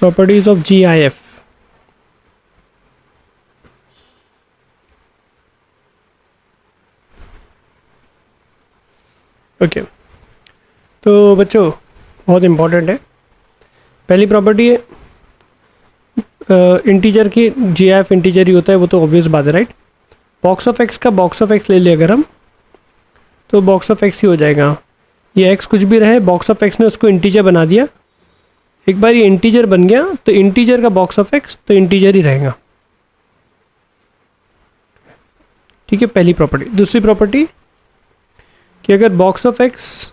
Properties of GIF। Okay तो बच्चों बहुत इम्पोर्टेंट है। पहली प्रॉपर्टी है इंटीजर की, GIF इंटीजर ही होता है, वो तो ऑब्वियस बात है राइट। बॉक्स ऑफ एक्स का बॉक्स ऑफ एक्स ले लिया अगर हम, तो बॉक्स ऑफ एक्स ही हो जाएगा। ये एक्स कुछ भी रहे, बॉक्स ऑफ एक्स ने उसको इंटीजर बना दिया। एक बार ये इंटीजर बन गया तो इंटीजर का बॉक्स ऑफ एक्स तो इंटीजर ही रहेगा। ठीक है, पहली प्रॉपर्टी। दूसरी प्रॉपर्टी कि अगर box of X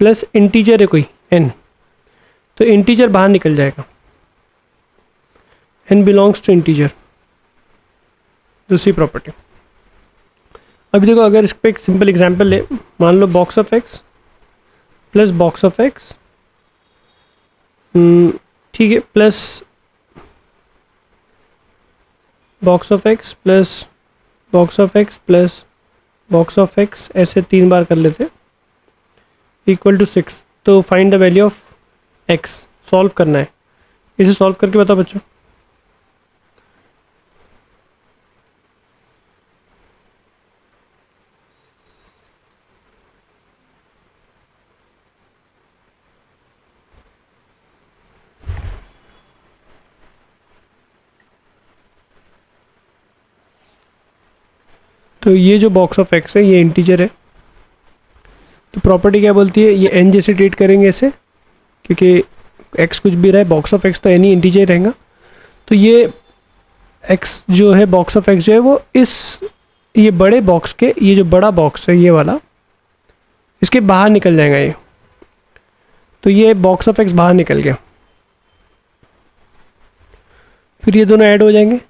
plus integer है कोई n, तो इंटीजर बाहर निकल जाएगा, n बिलोंग्स टू इंटीजर। दूसरी प्रॉपर्टी। अभी देखो, अगर इस पर एक सिंपल एग्जांपल ले, मान लो box of X plus box of X, ठीक है, plus box of X plus box of X plus box of X, ऐसे 3 बार कर लेते, इक्वल टू 6। तो find the value of X, solve करना है। इसे सॉल्व करके बताओ बच्चों। तो ये जो बॉक्स ऑफ एक्स है ये इंटीजर है, तो प्रॉपर्टी क्या बोलती है, ये n जैसे ट्रीट करेंगे ऐसे, क्योंकि x कुछ भी रहा है, बॉक्स ऑफ x तो n ही इंटीजर रहेगा। तो ये x जो है, बॉक्स ऑफ x जो है वो इस ये बड़े बॉक्स के, ये जो बड़ा बॉक्स है ये वाला, इसके बाहर निकल जाएगा ये। तो ये बॉक्स ऑफ x बाहर निकल गया, फिर ये दोनों ऐड हो जाएंगे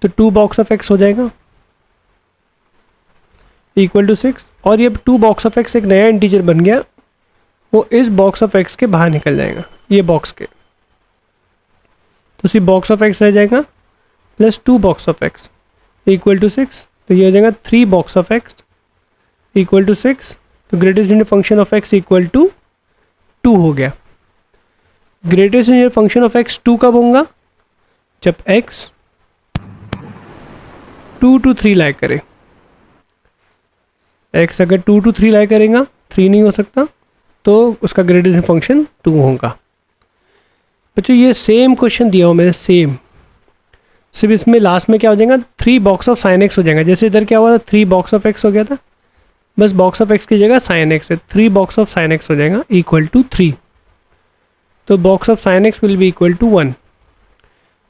तो 2 बॉक्स ऑफ x हो जाएगा इक्वल टू 6। और ये 2 बॉक्स ऑफ एक्स एक नया इंटीजर बन गया, वो इस बॉक्स ऑफ एक्स के बाहर निकल जाएगा, ये बॉक्स के। तो सिर्फ बॉक्स ऑफ एक्स रह जाएगा plus 2 box of x equal to 6। तो ये हो जाएगा 3 box of x equal to 6। तो greatest unit function of x equal to 2 हो गया। Greatest unit function of x 2 कब होगा, जब एक्स 2 to 3 लाई करे। x अगर 2 to 3 लाई करेगा, 3 नहीं हो सकता, तो उसका ग्रेडेशन फंक्शन 2 होगा। बच्चों ये सेम क्वेश्चन दिया हो मैंने, सेम, सिर्फ इसमें लास्ट में क्या हो जाएगा, 3 बॉक्स ऑफ साइन एक्स हो जाएगा। जैसे इधर क्या हुआ था, 3 बॉक्स ऑफ एक्स हो गया था, बस बॉक्स ऑफ एक्स की जगह साइन एक्स है, 3 बॉक्स ऑफ साइन एक्स हो जाएगा इक्वल टू 3। तो box of sine x will be equal to 1।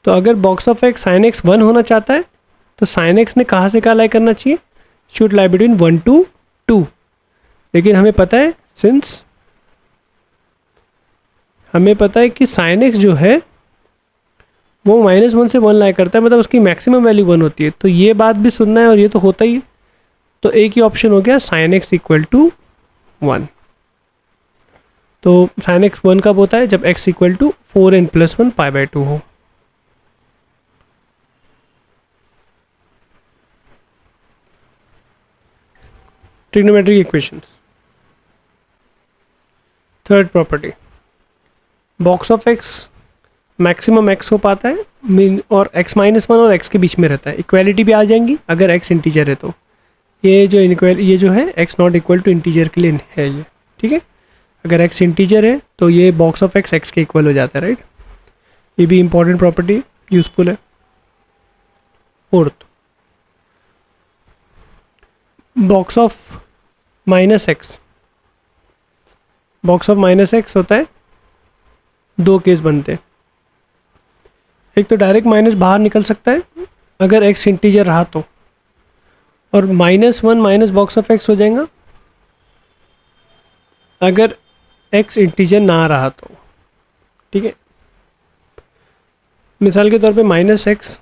तो अगर box of x sine x 1 होना चाहता है, तो साइन एक्स ने कहाँ से कहाँ लाई करना चाहिए, शुड लाई बिटवीन 1 to 2। लेकिन हमें पता है, सिंस हमें पता है कि साइन एक्स जो है वो -1 से 1 लाई करता है, मतलब उसकी मैक्सिमम वैल्यू 1 होती है। तो ये बात भी सुनना है और ये तो होता ही है। तो एक ही ऑप्शन हो गया, साइन एक्स इक्वल टू 1। तो साइन एक्स 1 कब होता है, जब x इक्वल टू 4n + 1 π/2 हो। Trigonometric equations. Third property, box of x maximum x हो पाता है, और x -1 और x के बीच में रहता है। इक्वालिटी भी आ जाएंगी अगर x इंटीजर है तो। ये जो है x not equal to integer के लिए है ये, ठीक है। अगर x इंटीजर है तो ये बॉक्स ऑफ x के इक्वल हो जाता है, राइट। ये भी इंपॉर्टेंट प्रॉपर्टी, यूजफुल है। Fourth, box of -x, box of -x होता है, 2 केस बनते हैं। एक तो डायरेक्ट माइनस बाहर निकल सकता है अगर x इंटीजर रहा तो, और -1 माइनस बॉक्स ऑफ x हो जाएगा अगर x इंटीजर ना रहा तो, ठीक है। मिसाल के तौर पे -x,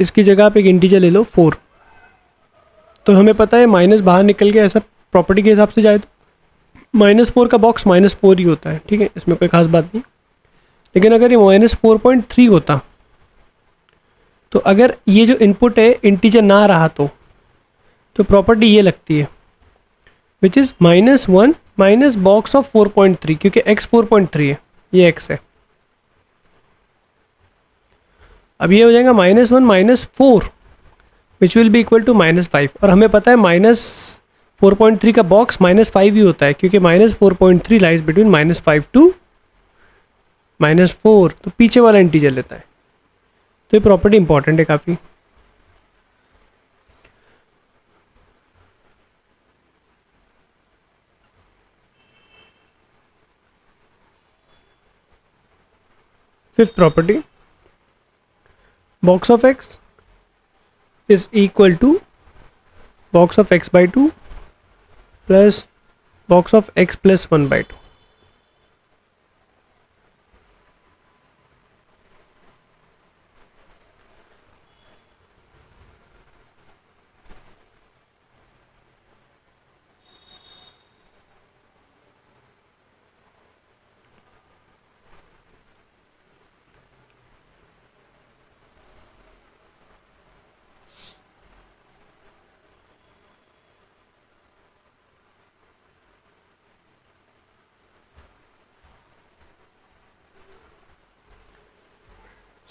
इसकी जगह आप एक इंटीजर ले लो 4। तो हमें पता है माइनस बाहर निकल गया, ऐसा प्रॉपर्टी के हिसाब से जाए तो -4 का बॉक्स -4 ही होता है, ठीक है, इसमें कोई खास बात नहीं। लेकिन अगर ये -4.3 होता, तो अगर ये जो इनपुट है इंटीजर ना रहा तो प्रॉपर्टी ये लगती है, which is -1 minus box of 4.3, क्योंकि x 4.3 है, ये x है। अब ये हो जाएगा -1 -4 which will be equal to -5, और हमें पता है -4.3 का बॉक्स -5 ही होता है, क्योंकि -4.3 लाइज बिटवीन -5 टू -4, तो पीछे वाला इंटीजर लेता है। तो ये प्रॉपर्टी इंपॉर्टेंट है काफ़ी। Fifth property, box of x is equal to box of x by 2 plus box of x plus 1 by 2।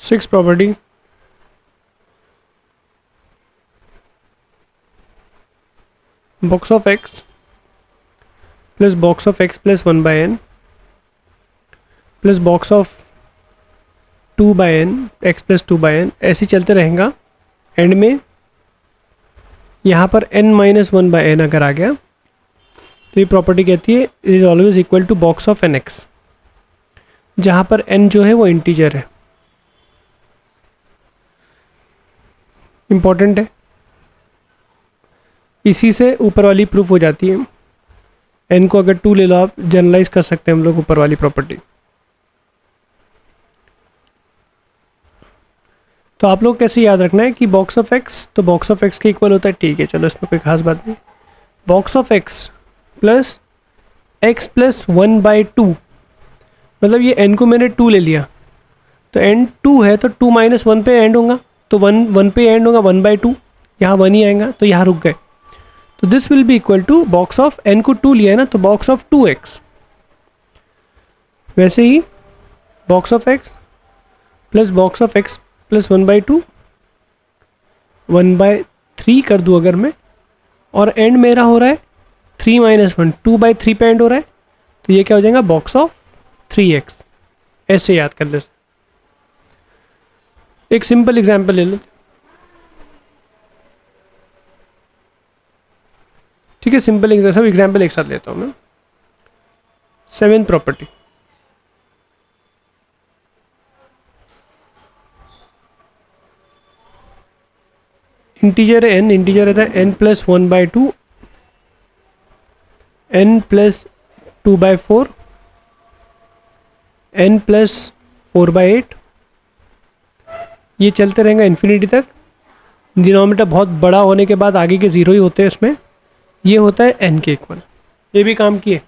Sixth property, box of x plus box of x plus 1 by n plus box of 2 by n x plus 2 by n, ऐसे चलते रहेगा। And में यहाँ पर n minus 1 by n अगर आ गया तो ये प्रॉपर्टी कहती है it is always equal to box of n x, जहाँ पर n जो है वो इंटीजर है। इम्पॉर्टेंट है, इसी से ऊपर वाली प्रूफ हो जाती है। n को अगर 2 ले लो आप, जनरलाइज कर सकते हैं हम लोग ऊपर वाली प्रॉपर्टी। तो आप लोग कैसे याद रखना है कि बॉक्स ऑफ एक्स, तो बॉक्स ऑफ एक्स के इक्वल होता है, ठीक है चलो इसमें कोई खास बात नहीं। Box of X plus x plus 1 by 2, मतलब ये n को मैंने 2 ले लिया, तो n 2 है तो 2 माइनस 1 पे एंड होगा, तो 1 पे एंड होगा 1 बाई 2, यहाँ 1 ही आएगा तो यहाँ रुक गए। तो this will be equal to box of n को 2 लिया है ना, तो बॉक्स ऑफ 2x, वैसे ही box of x plus box of x plus 1 by 2, 1 by 3 कर दूँ अगर मैं, और एंड मेरा हो रहा है 3 माइनस 1, 2 बाई 3 पे एंड हो रहा है, तो ये क्या हो जाएगा बॉक्स ऑफ 3x। ऐसे याद कर ले। एक सिंपल एग्जांपल ले लो, ठीक है, सिंपल सब एग्जांपल एक साथ लेता हूँ मैं। 7th प्रॉपर्टी, इंटीजर है n, इंटीजर रहता है n plus 1 by 2, n plus 2 by 4, n plus 4 by 8, ये चलते रहेगा इन्फिनिटी तक। डिनोमिनेटर बहुत बड़ा होने के बाद आगे के ज़ीरो ही होते हैं इसमें, ये होता है n के इक्वल। ये भी काम किए।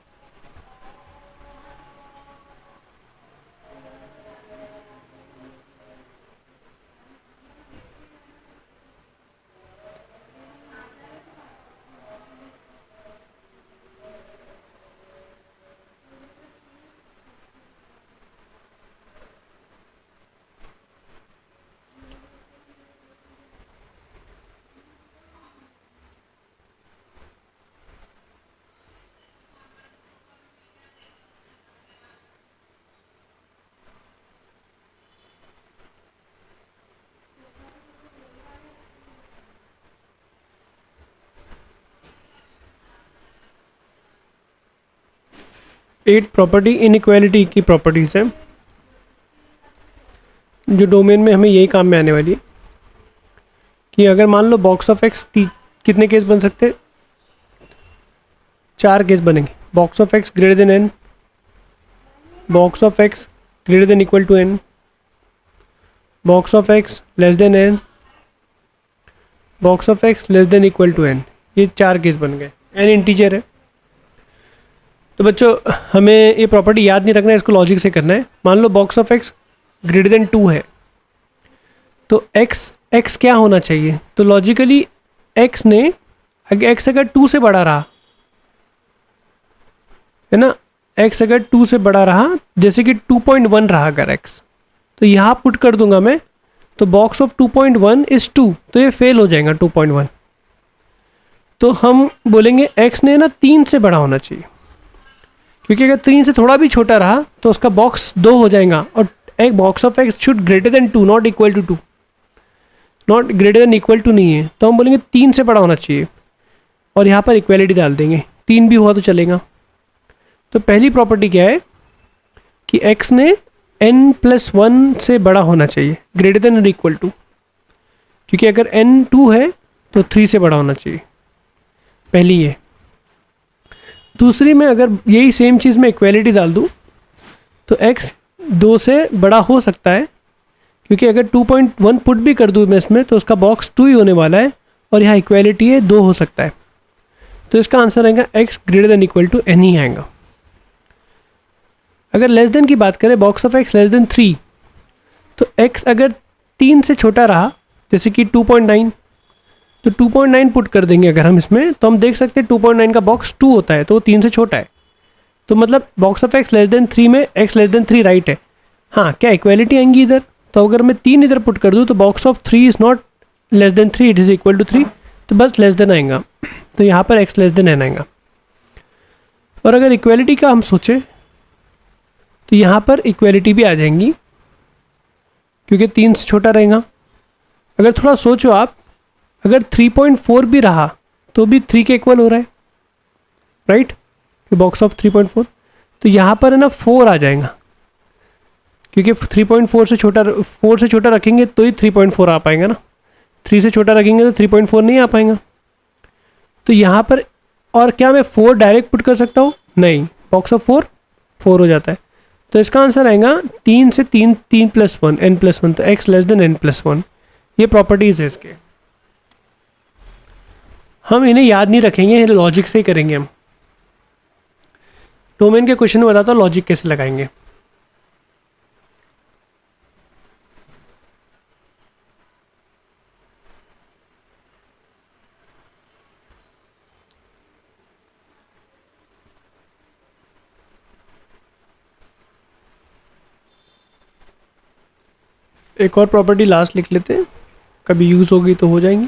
एट प्रॉपर्टी इनइक्वालिटी की प्रॉपर्टीज है, जो डोमेन में हमें यही काम में आने वाली है। कि अगर मान लो बॉक्स ऑफ एक्स कितने केस बन सकते हैं, 4 केस बनेंगे। Box of x greater than n, box of x greater than equal to n, box of x less than n, box of x less than equal to n। ये 4 case बन गए। n integer है, तो बच्चों हमें ये property याद नहीं रखना है, इसको लॉजिक से करना है। मान लो box of x greater than 2 है, तो x क्या होना चाहिए, तो लॉजिकली x ने x अगर 2 से बड़ा रहा है ना, x अगर 2 से बड़ा रहा, जैसे कि 2.1 रहा अगर x, तो यहाँ पुट कर दूंगा मैं, तो बॉक्स ऑफ 2.1 इज़ 2, तो ये फेल हो जाएगा 2.1। तो हम बोलेंगे x ने ना 3 से बड़ा होना चाहिए, क्योंकि अगर 3 से थोड़ा भी छोटा रहा तो उसका बॉक्स 2 हो जाएगा, और एक box of x should greater than 2, not equal to 2, not greater than equal to नहीं है, तो हम बोलेंगे 3 से बड़ा होना चाहिए, और यहाँ पर इक्वलिटी डाल देंगे, 3 भी हुआ तो चलेगा। तो पहली प्रॉपर्टी क्या है कि x ने n+1 से बड़ा होना चाहिए, ग्रेटर देन और इक्वल टू, क्योंकि अगर n 2 है तो 3 से बड़ा होना चाहिए, पहली ये। दूसरी में अगर यही सेम चीज़ में इक्वलिटी डाल दूँ तो x 2 से बड़ा हो सकता है, क्योंकि अगर 2.1 पुट भी कर दूँ मैं इसमें तो उसका बॉक्स 2 ही होने वाला है, और यहाँ इक्वलिटी है 2 हो सकता है, तो इसका आंसर आएगा x greater than equal to n ही आएगा। अगर लेस देन की बात करें, box of x less than 3, तो x अगर 3 से छोटा रहा, जैसे कि 2.9, तो 2.9 पुट कर देंगे अगर हम इसमें, तो हम देख सकते हैं 2.9 का बॉक्स 2 होता है, तो वो 3 से छोटा है, तो मतलब box of x less than 3 में x लेस देन 3 राइट है। हाँ, क्या इक्वलिटी आएंगी इधर, तो अगर मैं 3 इधर पुट कर दूँ तो box of 3 is not less than 3, it is equal to 3, तो बस लेस देन आएगा, तो यहाँ पर x लेस देन n आएगा। और अगर इक्वलिटी का हम सोचें तो यहाँ पर इक्वलिटी भी आ जाएंगी, क्योंकि 3 से छोटा रहेगा। अगर थोड़ा सोचो आप, अगर 3.4 भी रहा तो भी 3 के इक्वल हो रहा है, राइट, बॉक्स ऑफ 3.4, तो यहाँ पर है ना 4 आ जाएगा, क्योंकि 3.4 से छोटा, 4 से छोटा रखेंगे तो ही 3.4 आ पाएगा ना, 3 से छोटा रखेंगे तो 3.4 नहीं आ पाएगा। तो यहाँ पर, और क्या मैं 4 डायरेक्ट पुट कर सकता हूँ, नहीं, बॉक्स ऑफ 4 हो जाता है, तो इसका आंसर आएगा 3 से 3, 3+1 n+1, तो x लेस देन n+1, ये प्रॉपर्टीज़ है इसके। हम इन्हें याद नहीं रखेंगे, लॉजिक से ही करेंगे हम। डोमेन के क्वेश्चन में बताता हूँ लॉजिक कैसे लगाएंगे। एक और प्रॉपर्टी लास्ट लिख लेते हैं, कभी यूज़ होगी तो हो जाएंगी।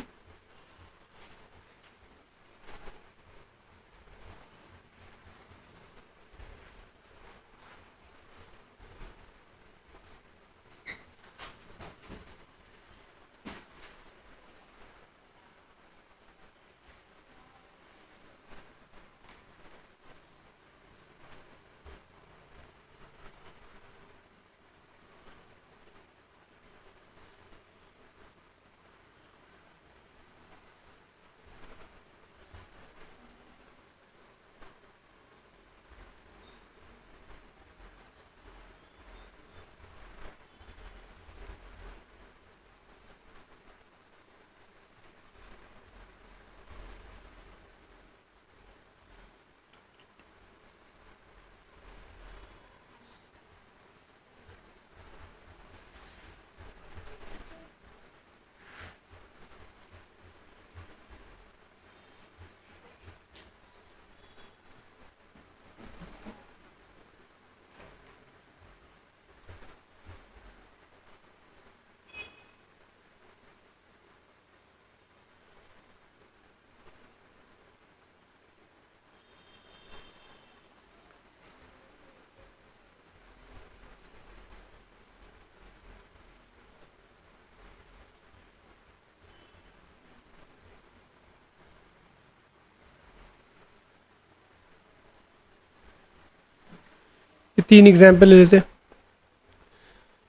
ये 3 एग्जाम्पल ले लेते हैं।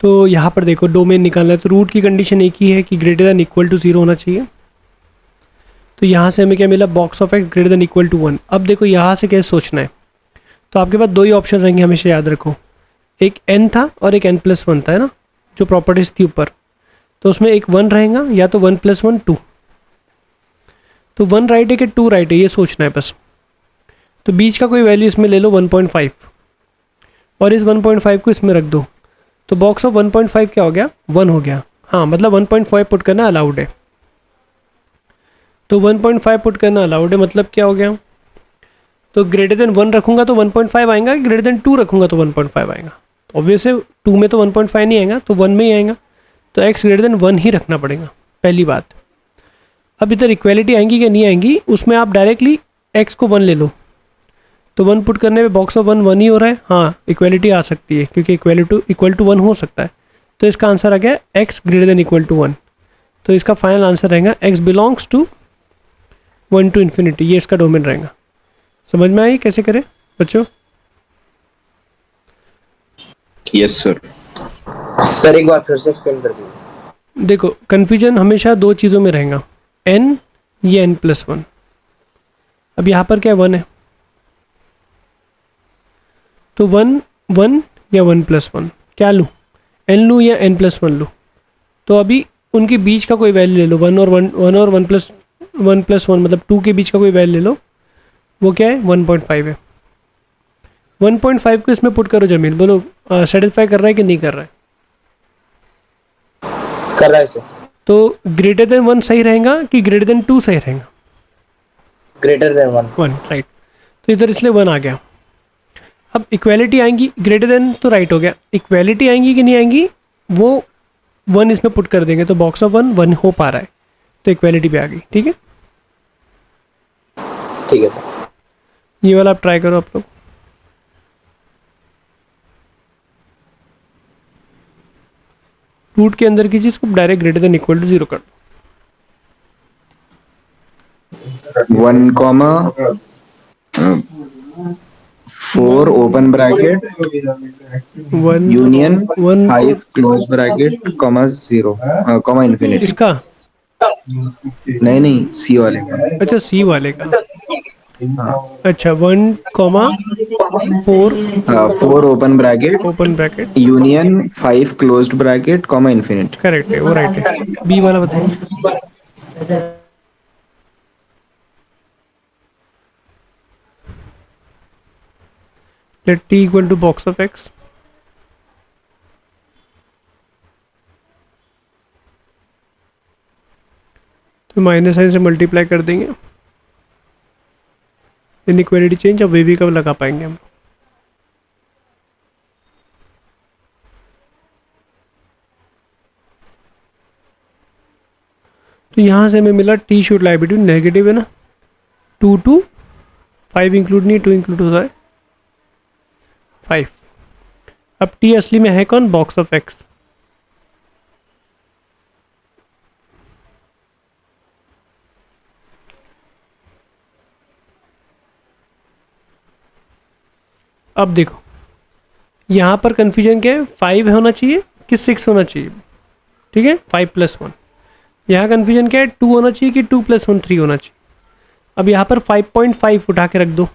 तो यहाँ पर देखो डोमेन निकालना है, तो रूट की कंडीशन एक ही है कि ग्रेटर देन इक्वल टू 0 होना चाहिए। तो यहाँ से हमें क्या मिला, box of x greater than equal to 1। अब देखो यहाँ से कैसे सोचना है, तो आपके पास 2 ही ऑप्शन रहेंगे, हमेशा याद रखो, एक n था और एक n+1 था, है ना, जो प्रॉपर्टीज थी ऊपर, तो उसमें एक 1 रहेगा, या तो 1+1 2, तो 1 राइट है कि 2 राइट है, ये सोचना है बस। तो बीच का कोई वैल्यू इसमें ले लो 1.5, और इस 1.5 को इसमें रख दो, तो बॉक्स ऑफ 1.5 क्या हो गया, 1 हो गया। हाँ, मतलब 1.5 पुट करना अलाउड है, तो 1.5 पुट करना अलाउड है, मतलब क्या हो गया, तो ग्रेटर देन 1 रखूँगा तो 1.5 आएगा, ग्रेटर देन 2 रखूँगा तो 1.5 आएगा। ऑब्वियस है 2 में तो 1.5 नहीं आएगा, तो 1 में ही आएगा, तो x ग्रेटर देन 1 ही रखना पड़ेगा, पहली बात। अब इधर इक्वालिटी आएंगी कि नहीं आएंगी, उसमें आप डायरेक्टली x को 1 ले लो, तो 1 पुट करने पे बॉक्स ऑफ 1 1 ही हो रहा है। हाँ, इक्वालिटी आ सकती है क्योंकि इक्वल टू 1 हो सकता है, तो इसका आंसर आ गया x greater than equal to 1। तो इसका फाइनल आंसर रहेगा x belongs to 1 to infinity, ये इसका डोमेन रहेगा। समझ में आई कैसे करें बच्चों? Yes sir. सर एक बार फिर से एक्सप्लेन कर दीजिए। देखो, कन्फ्यूजन हमेशा दो चीज़ों में रहेगा, n या n+1। अब यहाँ पर क्या 1 है, तो 1 1 या 1+1 क्या लूँ, n लूँ या n+1 लूँ? तो अभी उनके बीच का कोई वैल्यू ले लो, 1 और 1+1 मतलब 2 के बीच का कोई वैल्यू ले लो, वो क्या है 1.5 है। 1.5 को इसमें पुट करो जमीन, बोलो सेटिस्फाई कर रहा है कि नहीं कर रहा है? कर रहा है सर। तो ग्रेटर देन 1 सही रहेगा कि ग्रेटर देन 2 सही रहेगा? Greater than 1। राइट, तो इधर इसलिए 1 आ गया। अब इक्वालिटी आएंगी, ग्रेटर देन तो राइट हो गया, इक्वालिटी आएंगी कि नहीं आएंगी वो 1 इसमें पुट कर देंगे, तो बॉक्स ऑफ 1 1 हो पा रहा है, तो इक्वालिटी पे आ गई। ठीक है, ठीक है सर। ये वाला आप ट्राई करो आप लोग। रूट के अंदर की चीज को direct greater than equal to 0 कर दो। 1, 4 open bracket 1 union 1 5 close bracket comma 0 comma infinity. इसका, नहीं सी वाले का। अच्छा सी वाले का, हाँ। अच्छा 1, 4 4 open bracket open bracket, union 5 closed bracket comma infinity. Correct है, वो राइट है। बी वाला बताओ। Let t equal to box of x, तो माइनस साइन से मल्टीप्लाई कर देंगे, इनइक्वालिटी चेंज। अब वे भी कब लगा पाएंगे हम? तो यहाँ से हमें मिला t should lie between, negative है ना, 2 to 5 इंक्लूड नहीं, 2 इंक्लूड होता है 5। अब t असली में है कौन, बॉक्स ऑफ x। अब देखो यहाँ पर कन्फ्यूजन क्या है, 5 होना चाहिए कि 6 होना चाहिए? ठीक है, 5+1। यहाँ कन्फ्यूजन क्या है, 2 होना चाहिए कि 2+1 3 होना चाहिए? अब यहाँ पर 5.5 उठा के रख दो,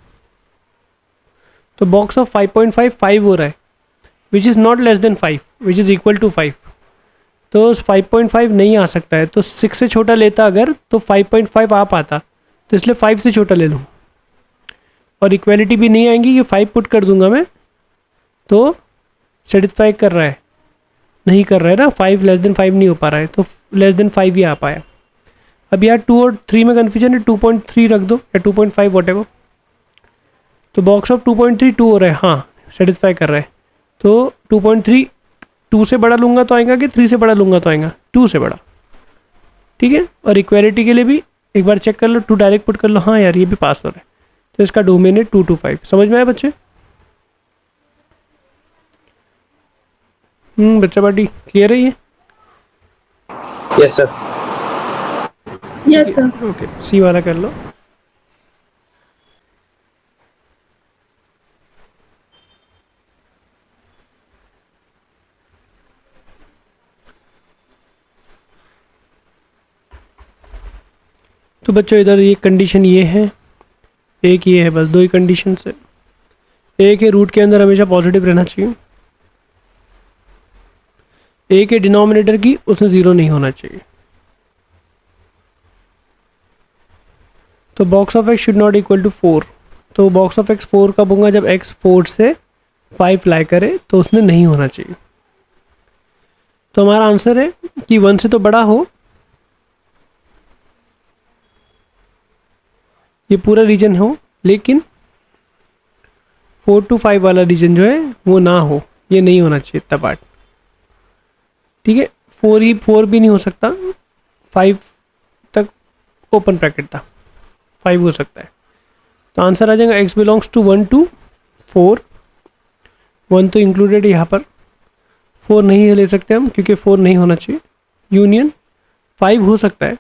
तो बॉक्स ऑफ 5.5 5 हो रहा है, which is not less than 5, which is equal to 5। तो 5.5 नहीं आ सकता है, तो 6 से छोटा लेता अगर तो 5.5 आ पाता, तो इसलिए 5 से छोटा ले लूँ। और इक्वालिटी भी नहीं आएंगी कि 5 पुट कर दूंगा मैं, तो सेटिस्फाई कर रहा है, नहीं कर रहा है ना, 5 लेस देन 5 नहीं हो पा रहा है, तो लेस देन 5 ही आ पाया। अब यार 2 और 3 में कन्फ्यूजन है, 2.3 रख दो या 2.5 वॉटेवर। तो बॉक्स ऑफ 2.3 2 हो रहा है, हाँ सेटिस्फाई कर रहा है, तो 2.3 2 से बड़ा लूँगा तो आएगा कि 3 से बड़ा लूँगा तो आएगा, 2 से बड़ा। ठीक है, और इक्वालिटी के लिए भी एक बार चेक कर लो, 2 डायरेक्ट पुट कर लो, हाँ यार ये भी पास हो रहा है, तो इसका डोमेन है 2 to 5। समझ में आया बच्चे? बच्चा पार्टी क्लियर है ये? Yes sir. Yes sir. Okay, C वाला कर लो। तो बच्चों इधर ये कंडीशन ये है, एक ये है, बस 2 ही कंडीशन है। एक है रूट के अंदर हमेशा पॉजिटिव रहना चाहिए, एक है डिनोमिनेटर की उसमें 0 नहीं होना चाहिए। तो box of x should not equal to 4, तो बॉक्स ऑफ x 4 कब होगा, जब x 4 से 5 लाई करे, तो उसमें नहीं होना चाहिए। तो हमारा आंसर है कि 1 से तो बड़ा हो, ये पूरा रीजन हो, लेकिन 4 to 5 वाला रीजन जो है वो ना हो, ये नहीं होना चाहिए इतना पार्ट, ठीक है। 4 भी नहीं हो सकता, 5 तक ओपन ब्रैकेट था, 5 हो सकता है। तो आंसर आ जाएगा x बिलोंग्स टू 1 to 4, 1 तो इंक्लूडेड यहाँ पर, 4 नहीं ले सकते हम क्योंकि 4 नहीं होना चाहिए। यूनियन 5 हो सकता है,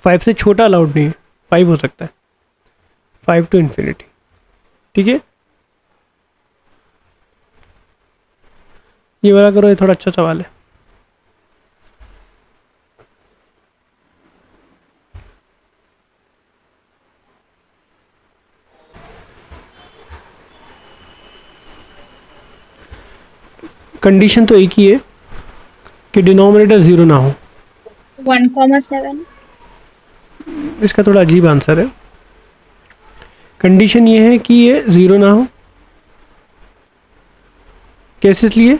5 से छोटा अलाउड नहीं है, 5 हो सकता है, 5 to infinity, ठीक है। ये वाला करो, ये थोड़ा अच्छा सवाल है। कंडीशन तो एक ही है कि डिनोमिनेटर 0 ना हो। 1,7. इसका थोड़ा अजीब आंसर है। कंडीशन ये है कि ये 0 ना हो। कैसे इसलिए,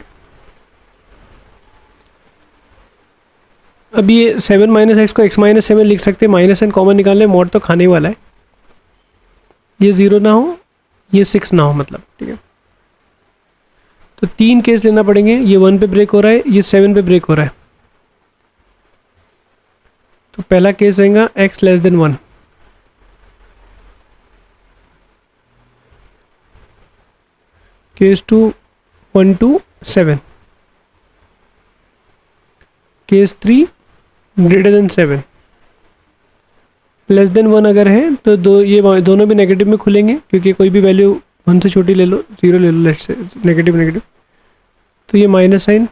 अब ये 7 माइनस एक्स को x माइनस 7 लिख सकते हैं, माइनस एन कॉमन निकालने, मॉड तो खाने वाला है। ये 0 ना हो, ये 6 ना हो, मतलब ठीक है। तो 3 केस लेना पड़ेंगे, ये 1 पे ब्रेक हो रहा है, ये 7 पे ब्रेक हो रहा है। तो पहला केस रहेगा x less then 1, case 2 1 to 7, case 3 greater than 7, less than 1 अगर है तो ये दोनों भी नेगेटिव में खुलेंगे क्योंकि कोई भी वैल्यू 1 से छोटी ले लो, 0 ले लो, लेट्स से नेगेटिव नेगेटिव, तो ये माइनस साइन,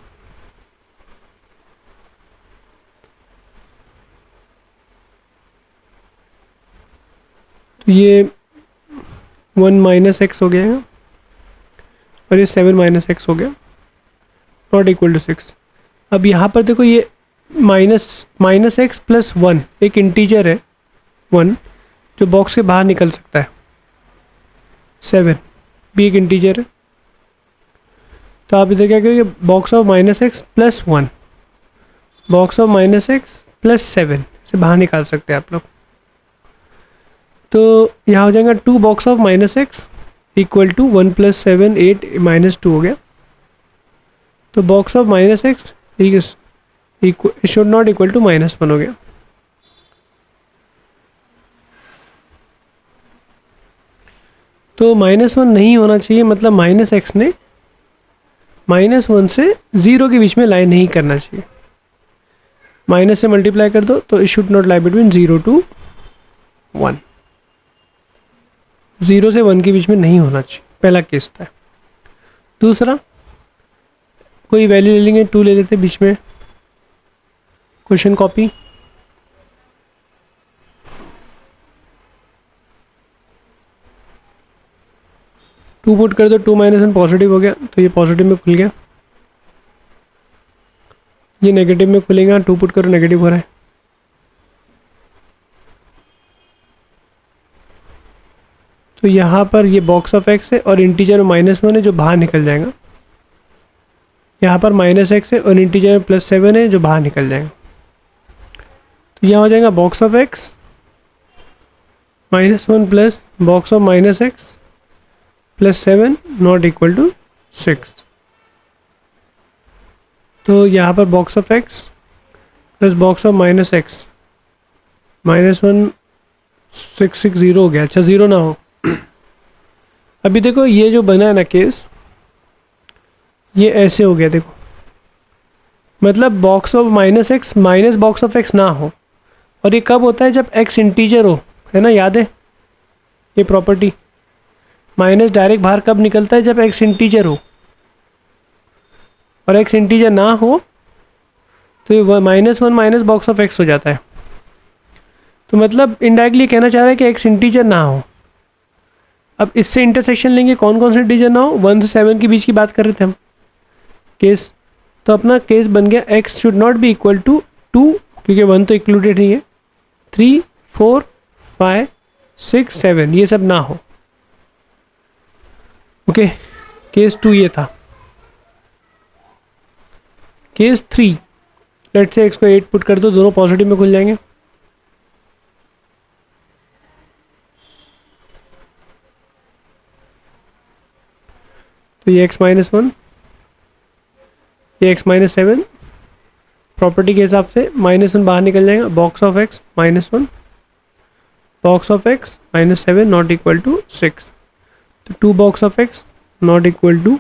तो ये 1 माइनस एक्स हो गया और ये 7 माइनस एक्स हो गया, नॉट इक्वल टू 6। अब यहाँ पर देखो, ये माइनस एक्स प्लस 1 एक इंटीजर है 1 जो बॉक्स के बाहर निकल सकता है, 7 भी एक इंटीजर है। तो आप इधर क्या करेंगे, box of minus x plus 1, box of minus x plus 7 से बाहर निकाल सकते हैं आप लोग। तो यहाँ हो जाएगा 2 box of minus x equal to 1 plus 7 8 minus 2 हो गया। तो box of minus x should not equal to -1 हो गया। तो -1 नहीं होना चाहिए, मतलब माइनस एक्स ने -1 से 0 के बीच में लाई नहीं करना चाहिए। माइनस से मल्टीप्लाई कर दो तो it should not lie between 0 to 1, 0 से 1 के बीच में नहीं होना चाहिए, पहला केस था। दूसरा, कोई वैल्यू ले लेंगे, 2 ले लेते बीच में, क्वेश्चन कॉपी, टू पुट कर दो, 2 माइनस 1 पॉजिटिव हो गया तो ये पॉजिटिव में खुल गया, ये नेगेटिव में खुलेगा, 2 पुट करो नेगेटिव हो रहा है। तो यहाँ पर ये बॉक्स ऑफ एक्स है और इंटीजर में -1 है जो बाहर निकल जाएगा, यहाँ पर -x है और इंटीजर में +7 है जो बाहर निकल जाएगा। तो यहाँ हो जाएगा box of x -1 plus box of -x प्लस 7 नॉट इक्वल टू 6। तो यहाँ पर box of x plus box of -x -1 6 6 0 हो गया। अच्छा 0 ना हो। अभी देखो ये जो बना है ना केस, ये ऐसे हो गया, देखो मतलब box of -x minus box of x ना हो। और ये कब होता है, जब x इंटीजर हो, है ना, याद है ये प्रॉपर्टी। माइनस डायरेक्ट बाहर कब निकलता है, जब x इंटीजर हो, और x इंटीजर ना हो तो ये -1 माइनस बॉक्स ऑफ x हो जाता है। तो मतलब इनडायरेक्टली कहना चाह रहा है कि x इंटीजर ना हो। अब इससे इंटरसेक्शन लेंगे, कौन कौन से इंटीजर ना हो, 1 से 7 के बीच की बात कर रहे थे हम केस। तो अपना केस बन गया x should not be equal to 2 क्योंकि 1 तो इंक्लूडेड नहीं है, 3 4 5 6 7 ये सब ना हो। ओके, केस 2 ये था। केस 3, लेट्स से x को 8 पुट कर दो, दोनों पॉजिटिव में खुल जाएंगे। तो ये x-1, ये x-7, प्रॉपर्टी के हिसाब से -1 बाहर निकल जाएगा, box of x -1, box of x -7 not equal to 6, तो 2 box of x not equal to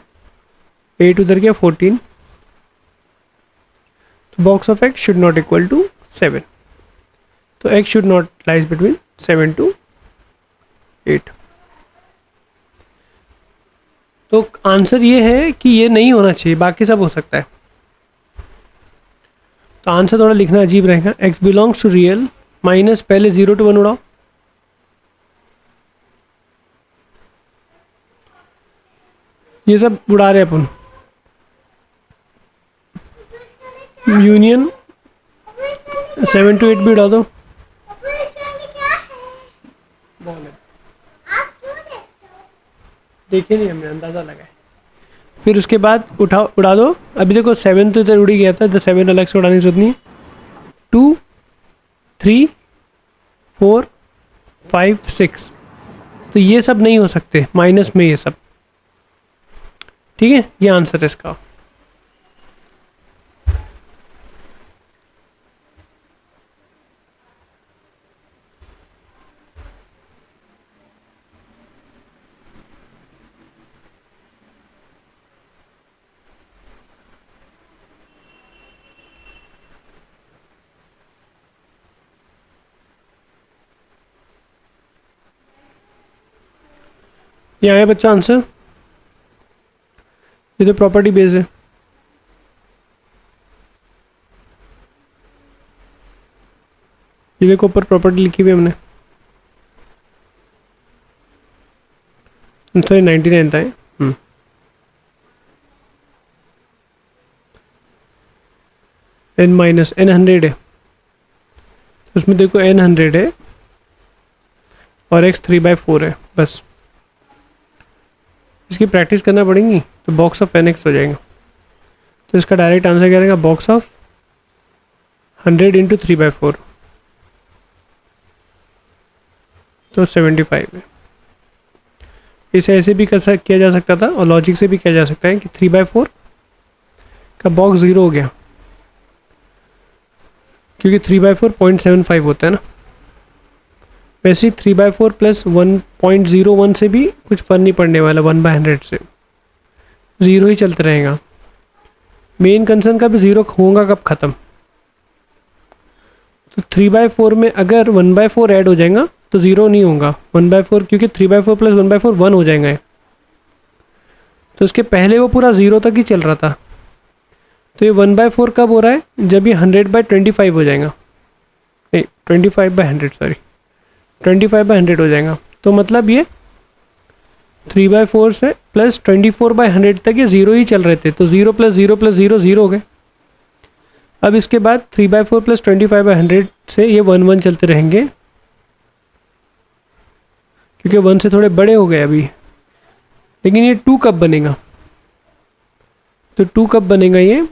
8 उधर गया 14, तो box of x should not equal to 7, तो x should not lies between 7 to 8। तो आंसर ये है कि ये नहीं होना चाहिए, बाकी सब हो सकता है। तो आंसर थोड़ा लिखना अजीब रहेगा, x belongs to real minus पहले 0 to 1 उड़ाओ, ये सब उड़ा रहे अपन, यूनियन 7 to 8 भी उड़ा दो, देखे नहीं हमने, अंदाज़ा लगाए। फिर उसके बाद उड़ा दो, अभी देखो 7 तो इधर उड़ ही गया था, तो 7 अलग से उड़ाने की जरूरत नहीं है। 2 3 4 5 6, तो ये सब नहीं हो सकते माइनस में, ये सब ठीक है, ये आंसर है इसका। ये आया बच्चा आंसर, ये तो प्रॉपर्टी बेस है। ये देखो ऊपर प्रॉपर्टी लिखी हुई हमने, सॉरी 99 था। n माइनस n 100 है, तो उसमें देखो n 100 है और x 3/4 है, बस इसकी प्रैक्टिस करना पड़ेगी, तो बॉक्स ऑफ nx हो जाएगा। तो इसका डायरेक्ट आंसर क्या रहेगा, बॉक्स ऑफ 100 × 3/4, तो 75 है। इसे ऐसे भी किया जा सकता था और लॉजिक से भी किया जा सकता है कि 3/4 का बॉक्स 0 हो गया, क्योंकि 3/4 0.75 होता है ना। वैसे 3/4 प्लस 1.01 से भी कुछ फर्क नहीं पड़ने वाला, 1/100 से 0 ही चलता रहेगा। मेन कंसर्न का भी 0 होगा कब ख़त्म, तो 3/4 में अगर 1/4 ऐड हो जाएगा तो 0 नहीं होगा 1/4, क्योंकि 3/4 प्लस 1/4 1 हो जाएगा। तो उसके पहले वो पूरा 0 तक ही चल रहा था, तो ये 1/4 कब हो रहा है, जब ये 100/25 हो जाएगा, नहीं 25/100 सॉरी 25/100 हो जाएगा। तो मतलब ये 3/4 से प्लस 24/100 तक ये 0 ही चल रहे थे, तो 0 + 0 + 0 0 हो गए। अब इसके बाद 3/4 प्लस 25/100 से ये 1 1 चलते रहेंगे, क्योंकि 1 से थोड़े बड़े हो गए अभी। लेकिन ये 2 कब बनेगा, तो 2 कब बनेगा, ये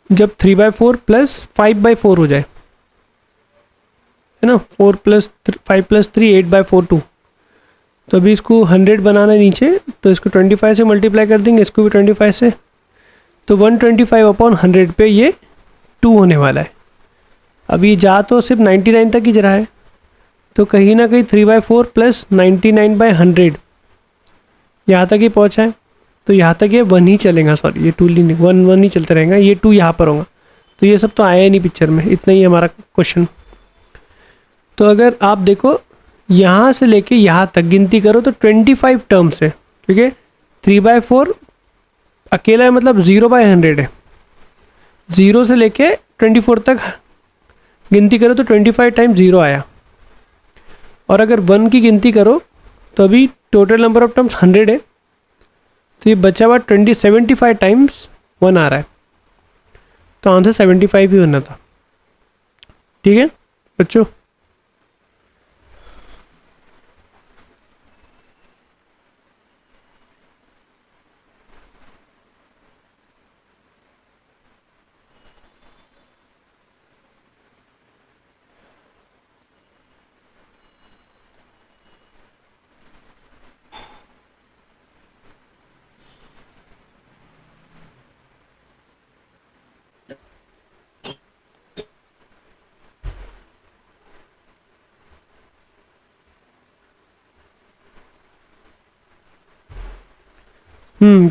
जब 3/4 प्लस 5/4 हो जाए, है ना। 4 + 5 + 3 8/4 2, तो अभी इसको 100 बनाना है नीचे, तो इसको 25 से मल्टीप्लाई कर देंगे, इसको भी 25 से, तो 125/100 पे ये 2 होने वाला है। अभी जा तो सिर्फ 99 तक ही जा रहा है, तो कहीं ना कहीं 3/4 प्लस 99/100 यहाँ तक ही पहुँचा है, तो यहाँ तक ये 1 ही चलेगा, सॉरी ये 2 नहीं, 1 1 ही चलते रहेगा, ये 2 यहाँ पर होगा। तो ये सब तो आया ही नहीं पिक्चर में, इतना ही हमारा क्वेश्चन। तो अगर आप देखो यहाँ से लेके यहाँ तक गिनती करो तो 25 टर्म्स है, क्योंकि 3/4 अकेला है, मतलब 0/100 है। 0 से लेके 24 तक गिनती करो तो 25 टाइम्स 0 आया, और अगर 1 की गिनती करो तो अभी टोटल नंबर ऑफ टर्म्स 100 है, तो ये बचा हुआ 75 टाइम्स 1 आ रहा है, तो आंसर 75 ही होना था। ठीक है बच्चों,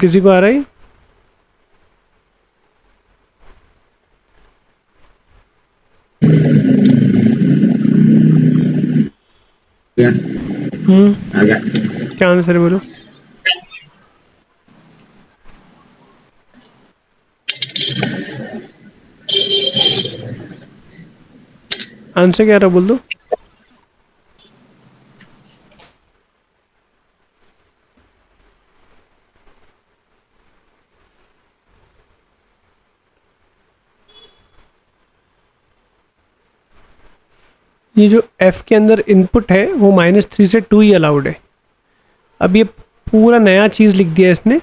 किसी को आ रहा है? क्या आंसर है बोलो? आंसर क्या रहा बोल दो। ये जो f के अंदर इनपुट है वो -3 से 2 ही अलाउड है। अब ये पूरा नया चीज़ लिख दिया इसने।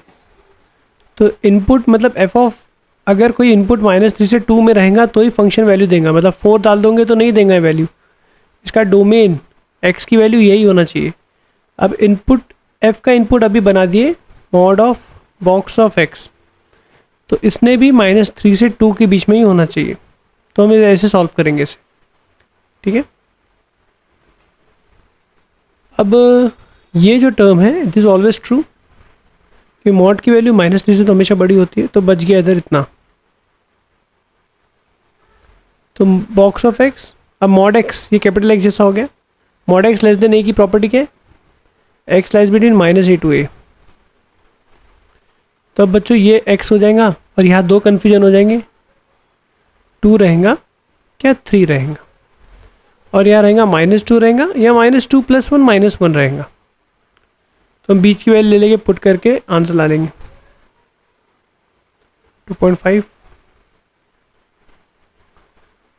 तो इनपुट मतलब एफ ऑफ, अगर कोई इनपुट -3 से 2 में रहेगा तो ही फंक्शन वैल्यू देगा, मतलब 4 डाल दोगे तो नहीं देगा वैल्यू। इसका डोमेन x की वैल्यू यही होना चाहिए। अब इनपुट f का इनपुट अभी बना दिए mod of box of x, तो इसने भी -3 से 2 के बीच में ही होना चाहिए। तो हम ऐसे सॉल्व करेंगे इसे, ठीक है। अब ये जो टर्म है इट इज़ ऑलवेज ट्रू कि मॉड की वैल्यू -3 से तो हमेशा बड़ी होती है, तो बच गया इधर इतना। तो बॉक्स ऑफ एक्स, अब मॉड एक्स ये कैपिटल एक्स जैसा हो गया। Mod x less than a की प्रॉपर्टी क्या है? X lies between -a to a। तो अब बच्चों ये एक्स हो जाएगा और यहाँ दो कन्फ्यूजन हो जाएंगे, 2 रहेगा क्या 3 रहेगा, और यहाँ रहेगा -2 रहेगा या -2 + 1 -1 रहेगा। तो हम बीच की वैल्यू ले लेंगे, पुट करके आंसर ला लेंगे 2.5,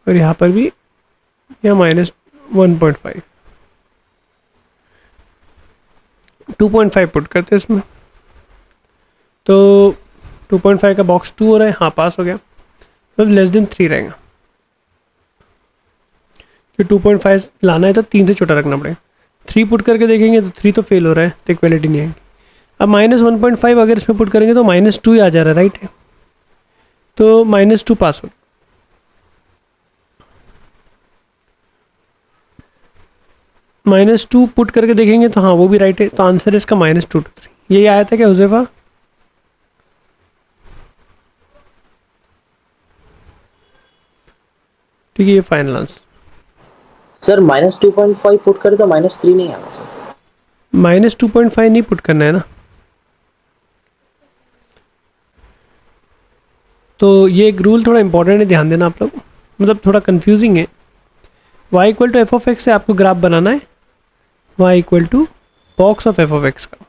और यहाँ पर भी या -1.5, 2.5 पुट करते हैं इसमें। तो 2.5 का बॉक्स 2 हो रहा है, हाँ पास हो गया, मतलब लेस देन 3 रहेगा। कि 2.5 लाना है तो 3 से छोटा रखना पड़ेगा। 3 पुट करके देखेंगे तो 3 तो फेल हो रहा है, तो इक्वलिटी नहीं आएगी। अब -1.5 अगर इसमें पुट करेंगे तो -2 ही आ जा रहा है, राइट है, तो -2 पास हो गया। -2 पुट करके देखेंगे तो हाँ वो भी राइट है, तो आंसर है इसका -2 to 3। यही आया था क्या हुज़ैफा? ठीक है, ये फाइनल आंसर। सर -2.5 पुट करे तो -3 नहीं आना सर। -2.5 नहीं पुट करना है ना। तो ये एक रूल थोड़ा इंपॉर्टेंट है, ध्यान देना आप लोग, मतलब थोड़ा कंफ्यूजिंग है। y = f(x) से आपको ग्राफ बनाना है, y = बॉक्स ऑफ f(x) का,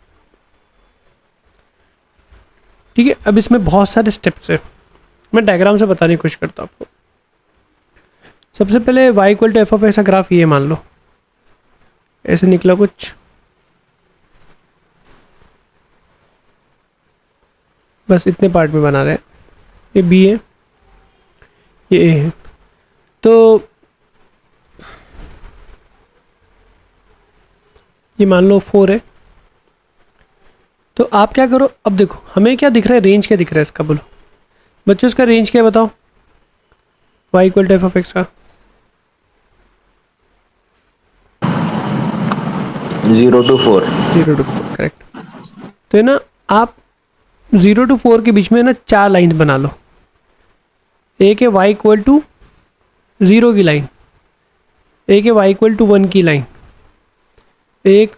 ठीक है। अब इसमें बहुत सारे स्टेप्स है, मैं डायग्राम से बताने की कोशिश करता हूँ आपको। सबसे पहले y = f(x) का ग्राफ ये मान लो, ऐसे निकला कुछ, बस इतने पार्ट में बना रहे हैं। ये b है, ये a है। तो ये मान लो 4 है। तो आप क्या करो, अब देखो हमें क्या दिख रहा है, रेंज क्या दिख रहा है इसका, बोलो बच्चों इसका रेंज क्या है बताओ, y = f(x) का 0 to 4। 0 to 4, correct. तो है ना, आप 0 to 4 के बीच में ना 4 लाइन बना लो। एक है y = 0 की लाइन, एक है y = 1 की लाइन, एक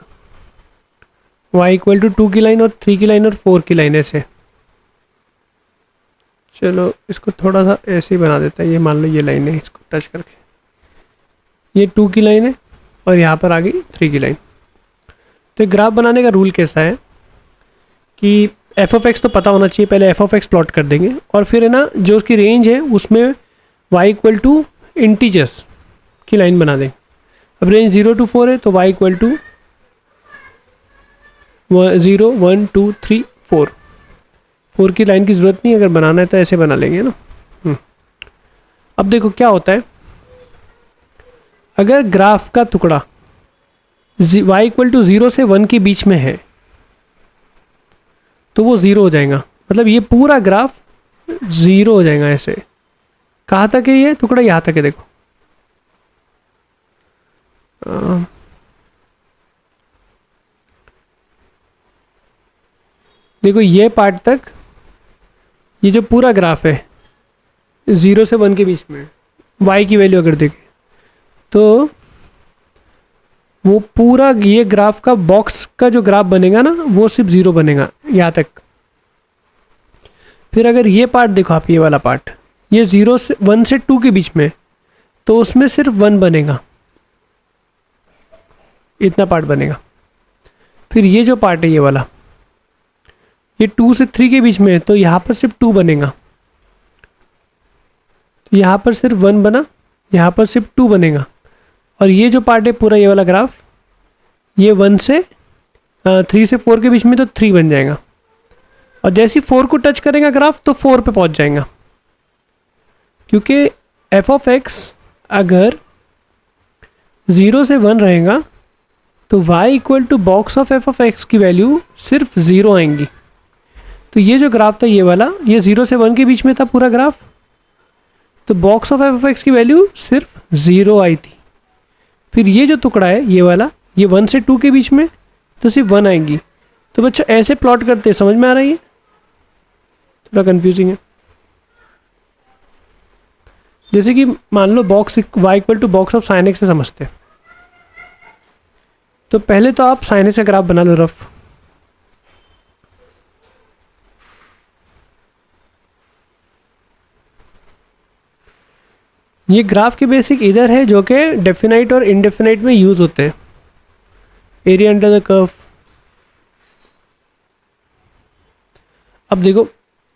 y = 2 की लाइन, और 3 की लाइन, और 4 की लाइन। ऐसे चलो इसको थोड़ा सा ऐसे ही बना देता है। ये मान लो ये लाइन है, इसको टच करके ये 2 की लाइन है, और यहाँ पर आ गई 3 की लाइन। तो ग्राफ बनाने का रूल कैसा है कि f(x) तो पता होना चाहिए, पहले f(x) प्लॉट कर देंगे, और फिर है ना जो उसकी रेंज है उसमें y = इंटीजर्स की लाइन बना देंगे। अब रेंज 0 to 4 है तो y = 0 1 2 3 4, 4 की लाइन की ज़रूरत नहीं, अगर बनाना है तो ऐसे बना लेंगे ना। अब देखो क्या होता है, अगर ग्राफ का टुकड़ा y = 0 से 1 के बीच में है तो वो 0 हो जाएगा, मतलब ये पूरा ग्राफ 0 हो जाएगा। ऐसे कहाँ तक है ये टुकड़ा, यहाँ तक है, देखो देखो ये पार्ट तक, ये जो पूरा ग्राफ है 0 से 1 के बीच में y की वैल्यू अगर देखें तो वो पूरा ये ग्राफ का बॉक्स का जो ग्राफ बनेगा ना वो सिर्फ 0 बनेगा यहाँ तक। फिर अगर ये पार्ट देखो आप, ये वाला पार्ट, ये 0 से 1 से 2 के बीच में, तो उसमें सिर्फ 1 बनेगा, इतना पार्ट बनेगा। फिर ये जो पार्ट है ये वाला, ये 2 से 3 के बीच में है, तो यहाँ पर सिर्फ 2 बनेगा, तो यहाँ पर सिर्फ 1 बना, यहाँ पर सिर्फ 2 बनेगा। और ये जो पार्ट है पूरा ये वाला ग्राफ, ये 1 से 3 से 4 के बीच में, तो 3 बन जाएगा। और जैसे ही 4 को टच करेगा ग्राफ तो 4 पे पहुँच जाएगा, क्योंकि एफ ऑफ एक्स अगर 0 से 1 रहेगा तो y equal to box of f of x की वैल्यू सिर्फ 0 आएंगी। तो ये जो ग्राफ था ये वाला, ये 0 से 1 के बीच में था पूरा ग्राफ, तो box of f of x की वैल्यू सिर्फ 0 आई थी। फिर ये जो टुकड़ा है ये वाला, ये 1 से 2 के बीच में, तो सिर्फ 1 आएंगी। तो बच्चों ऐसे प्लॉट करते हैं, समझ में आ रही है? थोड़ा कंफ्यूजिंग है। जैसे कि मान लो box y equal to box of sine X से समझते हैं, तो पहले तो आप साइन एक्स का ग्राफ बना लो रफ। ये ग्राफ के बेसिक इधर है जो कि डेफिनाइट और इनडेफिनाइट में यूज होते हैं, एरिया अंडर द कर्व। अब देखो,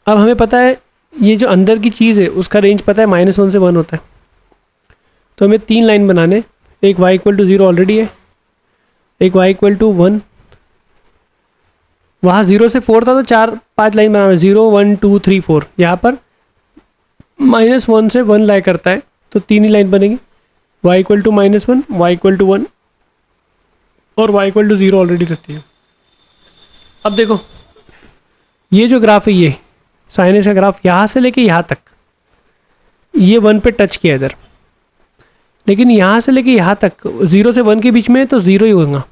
अब हमें पता है ये जो अंदर की चीज़ है उसका रेंज पता है -1 से 1 होता है, तो हमें 3 लाइन बनाने, एक y इक्वल टू 0 ऑलरेडी है, एक y इक्वल टू 1, वहाँ 0 से 4 था तो 4-5 लाइन बनाना, 0 1 2 3 4, यहाँ पर -1 से 1 लाया करता है तो 3 ही लाइन बनेगी, y equal to -1, y equal to 1 और y इक्वल टू 0 ऑलरेडी रहती है। अब देखो ये जो ग्राफ है, ये साइन एक्स का ग्राफ यहाँ से लेके यहाँ तक, ये 1 पे टच किया इधर, लेकिन यहाँ से लेके यहाँ तक 0 से 1 के बीच में है तो 0 ही होगा।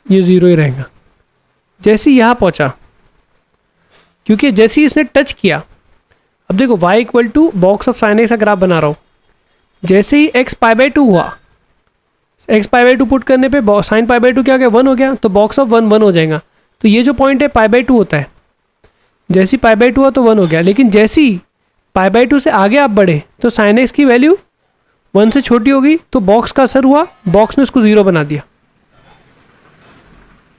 ये 0 ही रहेगा। जैसे ही यहाँ पहुँचा, क्योंकि जैसे ही इसने टच किया, अब देखो y equal to box of sine x का ग्राफ बना रहा हूँ, जैसे ही x π/2 हुआ, x π/2 पुट करने पे साइन π/2 क्या हो गया, 1 हो गया, तो बॉक्स ऑफ 1 1 हो जाएगा। तो ये जो पॉइंट है π/2 होता है, जैसे ही π/2 हुआ तो 1 हो गया, लेकिन जैसे ही π/2 से आगे आप बढ़े तो साइन एक्स की वैल्यू 1 से छोटी होगी, तो बॉक्स का असर हुआ, बॉक्स ने उसको 0 बना दिया।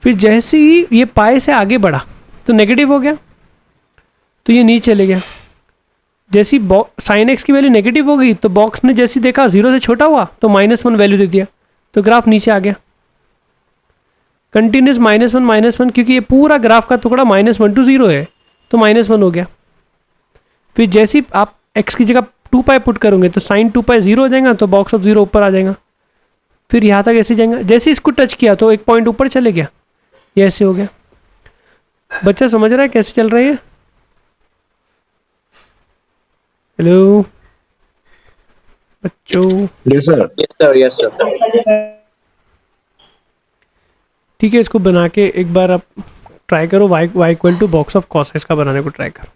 फिर जैसे ही ये पाई से आगे बढ़ा तो नेगेटिव हो गया, तो ये नीचे चले गया। जैसी साइन एक्स की वैल्यू नेगेटिव हो गई तो बॉक्स ने जैसी देखा 0 से छोटा हुआ तो -1 वैल्यू दे दिया, तो ग्राफ नीचे आ गया। कंटिन्यूस -1 क्योंकि ये पूरा ग्राफ का टुकड़ा -1 to 0 है, तो -1 हो गया। फिर जैसे ही आप x की जगह 2π पुट करोगे तो साइन 2π 0 हो जाएगा, तो बॉक्स ऑफ 0 ऊपर आ जाएगा। फिर यहाँ तक ऐसे जाएगा, जैसे इसको टच किया तो एक पॉइंट ऊपर चले गया, ये ऐसे हो गया। बच्चा समझ रहा है कैसे चल रही है? हेलो बच्चों। Yes sir. Yes sir. ठीक है, इसको बना के एक बार आप ट्राई करो, y equal to box of cos x का बनाने को ट्राई करो।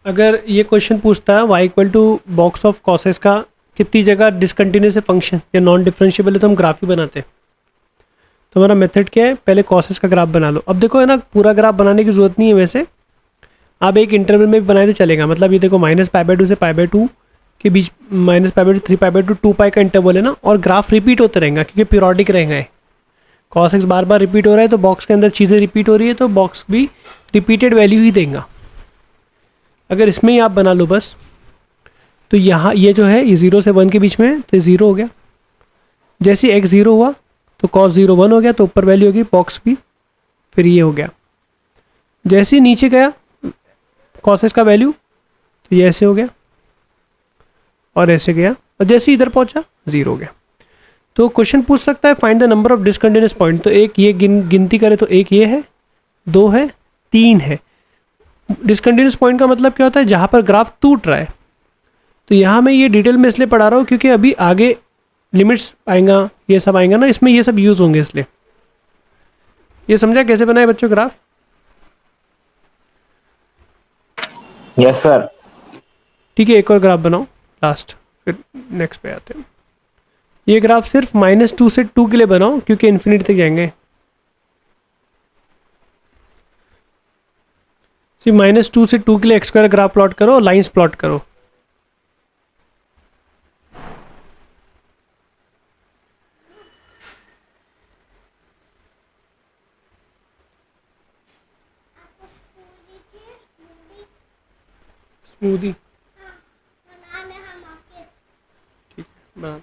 अगर ये क्वेश्चन पूछता है y equal to box of cos x का कितनी जगह डिसकंटिन्यूस है फंक्शन या नॉन डिफरेंशिएबल है, तो हम ग्राफ ही बनाते हैं। तो हमारा मेथड क्या है, पहले कॉस एक्स का ग्राफ बना लो। अब देखो है ना, पूरा ग्राफ बनाने की ज़रूरत नहीं है, वैसे आप एक इंटरवल में भी बनाए तो चलेगा। मतलब ये देखो -π/2 से π/2 के बीच, -π/2 3π/2 2π का इंटरवल है ना, और ग्राफ रिपीट होते रहेगा क्योंकि पीरियोडिक रहेगा। कॉस एक्स बार बार रिपीट हो रहा है तो बॉक्स के अंदर चीज़ें रिपीट हो रही है, तो बॉक्स भी रिपीटेड वैल्यू ही देगा। अगर इसमें ही आप बना लो बस, तो यहाँ ये जो है ये 0 से 1 के बीच में है, तो ये 0 हो गया। जैसे x 0 हुआ तो cos 0 1 हो गया, तो ऊपर वैल्यू होगी बॉक्स भी, फिर ये हो गया। जैसे ही नीचे गया cos x का वैल्यू, तो ये ऐसे हो गया और ऐसे गया, और जैसे इधर पहुंचा 0 हो गया। तो क्वेश्चन पूछ सकता है find the number of discontinuous point, तो एक ये गिनती करे तो एक ये है, 2 है, 3 है। डिसकंटिन्यूस पॉइंट का मतलब क्या होता है? जहाँ पर ग्राफ टूट रहा है। तो यहाँ मैं ये डिटेल में इसलिए पढ़ा रहा हूँ क्योंकि अभी आगे लिमिट्स आएगा, ये सब आएगा ना, इसमें ये सब यूज़ होंगे, इसलिए। ये समझा कैसे बनाए बच्चों ग्राफ? Yes sir. ठीक है, एक और ग्राफ बनाओ लास्ट, फिर नेक्स्ट पे आते हैं। ये ग्राफ सिर्फ -2 से 2 के लिए बनाओ क्योंकि इन्फिनिटी तक जाएंगे। सिर्फ -2 से 2 के लिए x² ग्राफ प्लॉट करो, लाइंस प्लॉट करो। स्मूदी ठीक है, बना दो।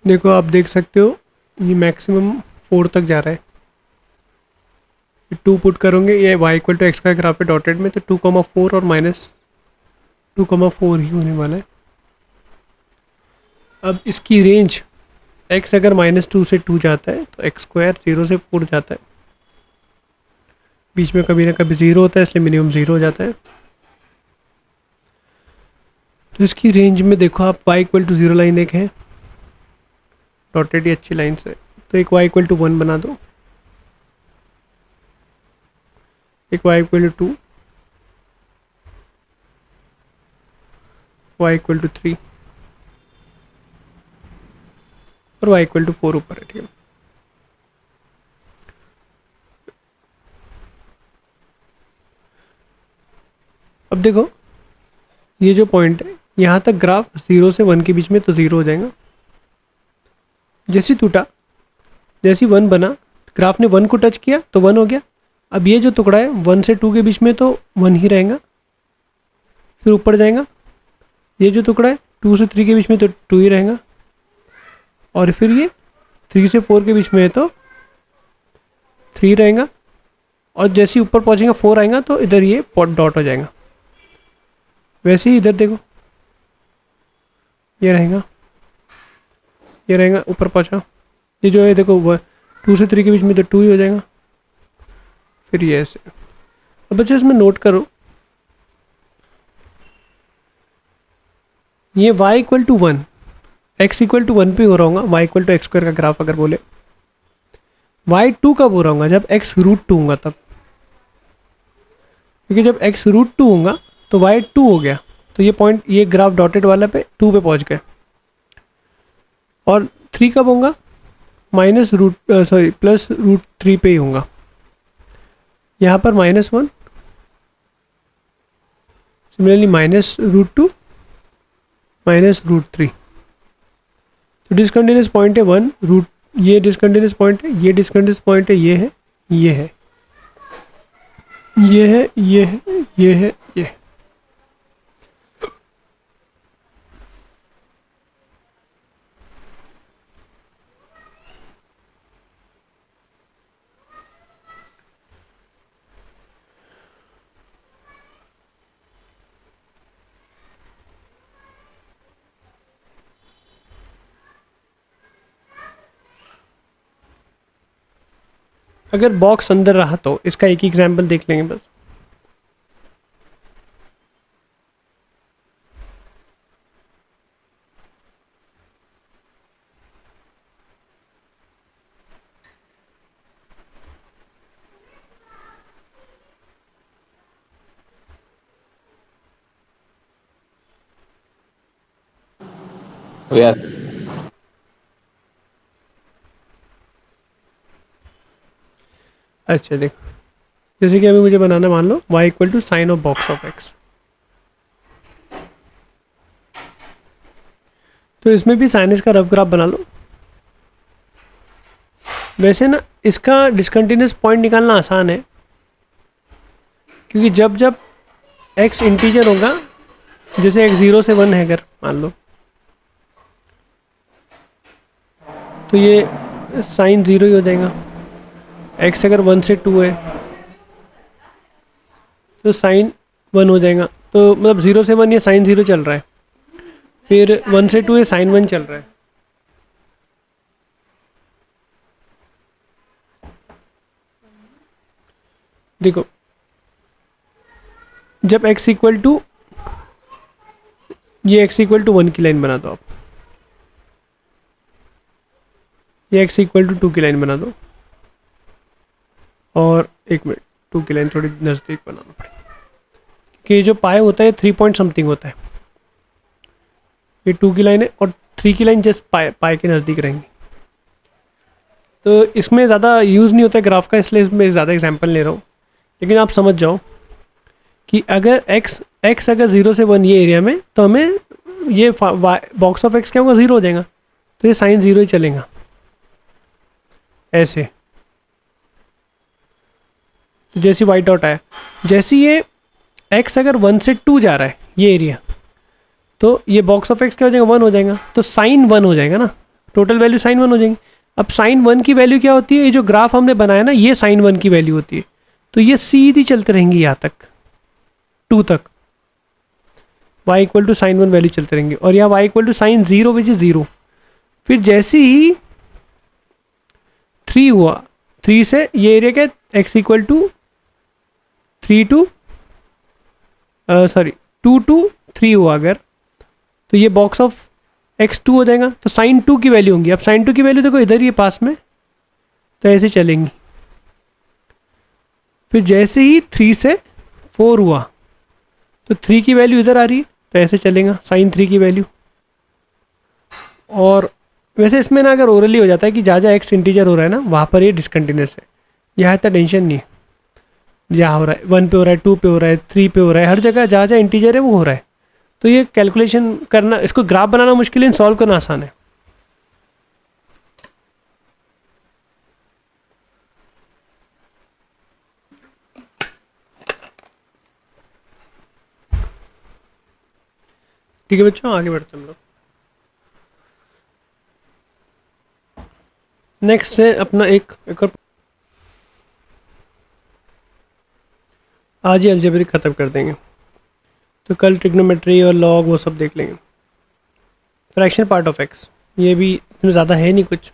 देखो आप देख सकते हो ये मैक्सिमम 4 तक जा रहा है। 2 पुट करोगे ये y इक्वल टू एक्स का ग्राफ है डॉटेड में, तो 2,4 और -2,4 ही होने वाला है। अब इसकी रेंज x अगर -2 से 2 जाता है तो x² 0 से 4 जाता है, बीच में कभी ना कभी 0 होता है, इसलिए मिनिमम 0 हो जाता है। तो इसकी रेंज में देखो आप y इक्वल टू 0 लाइन एक है डॉटेड, ही अच्छी लाइन से, तो एक y इक्वल टू 1 बना दो, एक y equal to 2, y equal to 3 और y इक्वल टू 4 ऊपर है। ठीक है, अब देखो ये जो पॉइंट है यहाँ तक ग्राफ 0 से 1 के बीच में तो 0 हो जाएगा। जैसे टूटा, जैसे 1 बना, ग्राफ ने 1 को टच किया तो 1 हो गया। अब ये जो टुकड़ा है 1 से 2 के बीच में तो 1 ही रहेगा, फिर ऊपर जाएगा। ये जो टुकड़ा है 2 से 3 के बीच में तो 2 ही रहेगा, और फिर ये 3 से 4 के बीच में है तो 3 रहेगा, और जैसे ही ऊपर पहुँचेगा 4 आएगा तो इधर ये डॉट हो जाएगा। वैसे ही इधर देखो ये रहेगा, ये रहेगा, ऊपर पहुँचा, ये जो है देखो 2 से 3 के बीच में तो 2 ही हो जाएगा, फिर ये ऐसे। अब बच्चों इसमें नोट करो ये y equal to 1, x equal to 1 पे हो रहा होगा y इक्वल टू x² का ग्राफ अगर बोले। y 2 कब हो रहा होगा? जब x √2 होगा तब, क्योंकि जब x √2 होगा तो y 2 हो गया, तो ये पॉइंट, ये ग्राफ डॉटेड वाला पे 2 पे पहुंच गए। और 3 कब होगा? +√3 पे ही होगा, यहाँ पर -1, सिमिलरली -√2 -√3। तो डिसकंटिन्यूस पॉइंट है 1 रूट, ये डिसकंटिन्यूस पॉइंट है, ये डिसकंटिन्यूस पॉइंट है, ये है, ये है, ये है, ये है, ये है, ये है। अगर बॉक्स अंदर रहा तो इसका एक ही एग्जाम्पल देख लेंगे बस। यस अच्छा देखो, जैसे कि अभी मुझे बनाना, मान लो y equal to sine of box of x, तो इसमें भी साइन का रफ ग्राफ बना लो। वैसे ना इसका डिसकंटिन्यूस पॉइंट निकालना आसान है, क्योंकि जब जब x इंटीजर होगा, जैसे x 0 से 1 है अगर मान लो, तो ये साइन 0 ही हो जाएगा। x अगर 1 से 2 है तो साइन 1 हो जाएगा, तो मतलब 0 से 1 ये साइन 0 चल रहा है, फिर 1 से 2 ये साइन 1 चल रहा है, देखो जब x इक्वल टू, ये x इक्वल टू 1 की लाइन बना दो आप, ये x इक्वल टू 2 की लाइन बना दो, और एक मिनट 2 की लाइन थोड़ी नज़दीक बनाना पड़ेगी क्योंकि ये जो पाए होता है 3 पॉइंट समथिंग होता है, ये 2 की लाइन है और 3 की लाइन जस्ट पाए के नज़दीक रहेंगी। तो इसमें ज़्यादा यूज़ नहीं होता है ग्राफ का, इसलिए मैं ज़्यादा एग्जांपल ले रहा हूँ, लेकिन आप समझ जाओ कि अगर x अगर 0 से 1 ये एरिया में, तो हमें ये बॉक्स ऑफ x क्या होगा, 0 हो जाएगा, तो ये साइन 0 ही चलेगा ऐसे। तो जैसे वाइट डॉट आया, जैसे ये x अगर 1 से 2 जा रहा है ये एरिया, तो ये बॉक्स ऑफ x क्या हो जाएगा, 1 हो जाएगा, तो साइन 1 हो जाएगा ना, टोटल वैल्यू साइन 1 हो जाएगी। अब साइन 1 की वैल्यू क्या होती है, ये जो ग्राफ हमने बनाया ना, ये साइन 1 की वैल्यू होती है, तो ये सीधी चलते रहेंगी यहाँ तक 2 तक, y equal to sine 1 value चलते रहेंगे, और यहाँ y equal to sine 0 which is 0। फिर जैसे ही 3 हुआ, 3 से ये एरिया क्या, x equal to 3 to 2 to 3 हुआ अगर, तो ये बॉक्स ऑफ x 2 हो जाएगा, तो साइन 2 की वैल्यू होंगी। अब साइन 2 की वैल्यू देखो इधर ही है पास में, तो ऐसे चलेंगी। फिर जैसे ही 3 से 4 हुआ, तो 3 की वैल्यू इधर आ रही है, तो ऐसे चलेगा साइन 3 की वैल्यू। और वैसे इसमें ना अगर ओरली हो जाता है कि जहाँ एक्स इंटीजर हो रहा है ना, वहाँ पर ये डिसकंटिन्यूस है, यहाँ इतना टेंशन नहीं है, जहाँ हो रहा है 1 पे हो रहा है, 2 पे हो रहा है, 3 पे हो रहा है, हर जगह जहाँ जहाँ इंटीजर है वो हो रहा है। तो ये कैलकुलेशन करना, इसको ग्राफ बनाना मुश्किल है, सॉल्व करना आसान है। ठीक है बच्चों, आगे बढ़ते हम लोग। नेक्स्ट है अपना एक और, आज ही अलजेब्रिक ख़त्म कर देंगे, तो कल ट्रिग्नोमेट्री और लॉग वो सब देख लेंगे। फ्रैक्शन पार्ट ऑफ एक्स, ये भी इतना ज़्यादा है नहीं कुछ,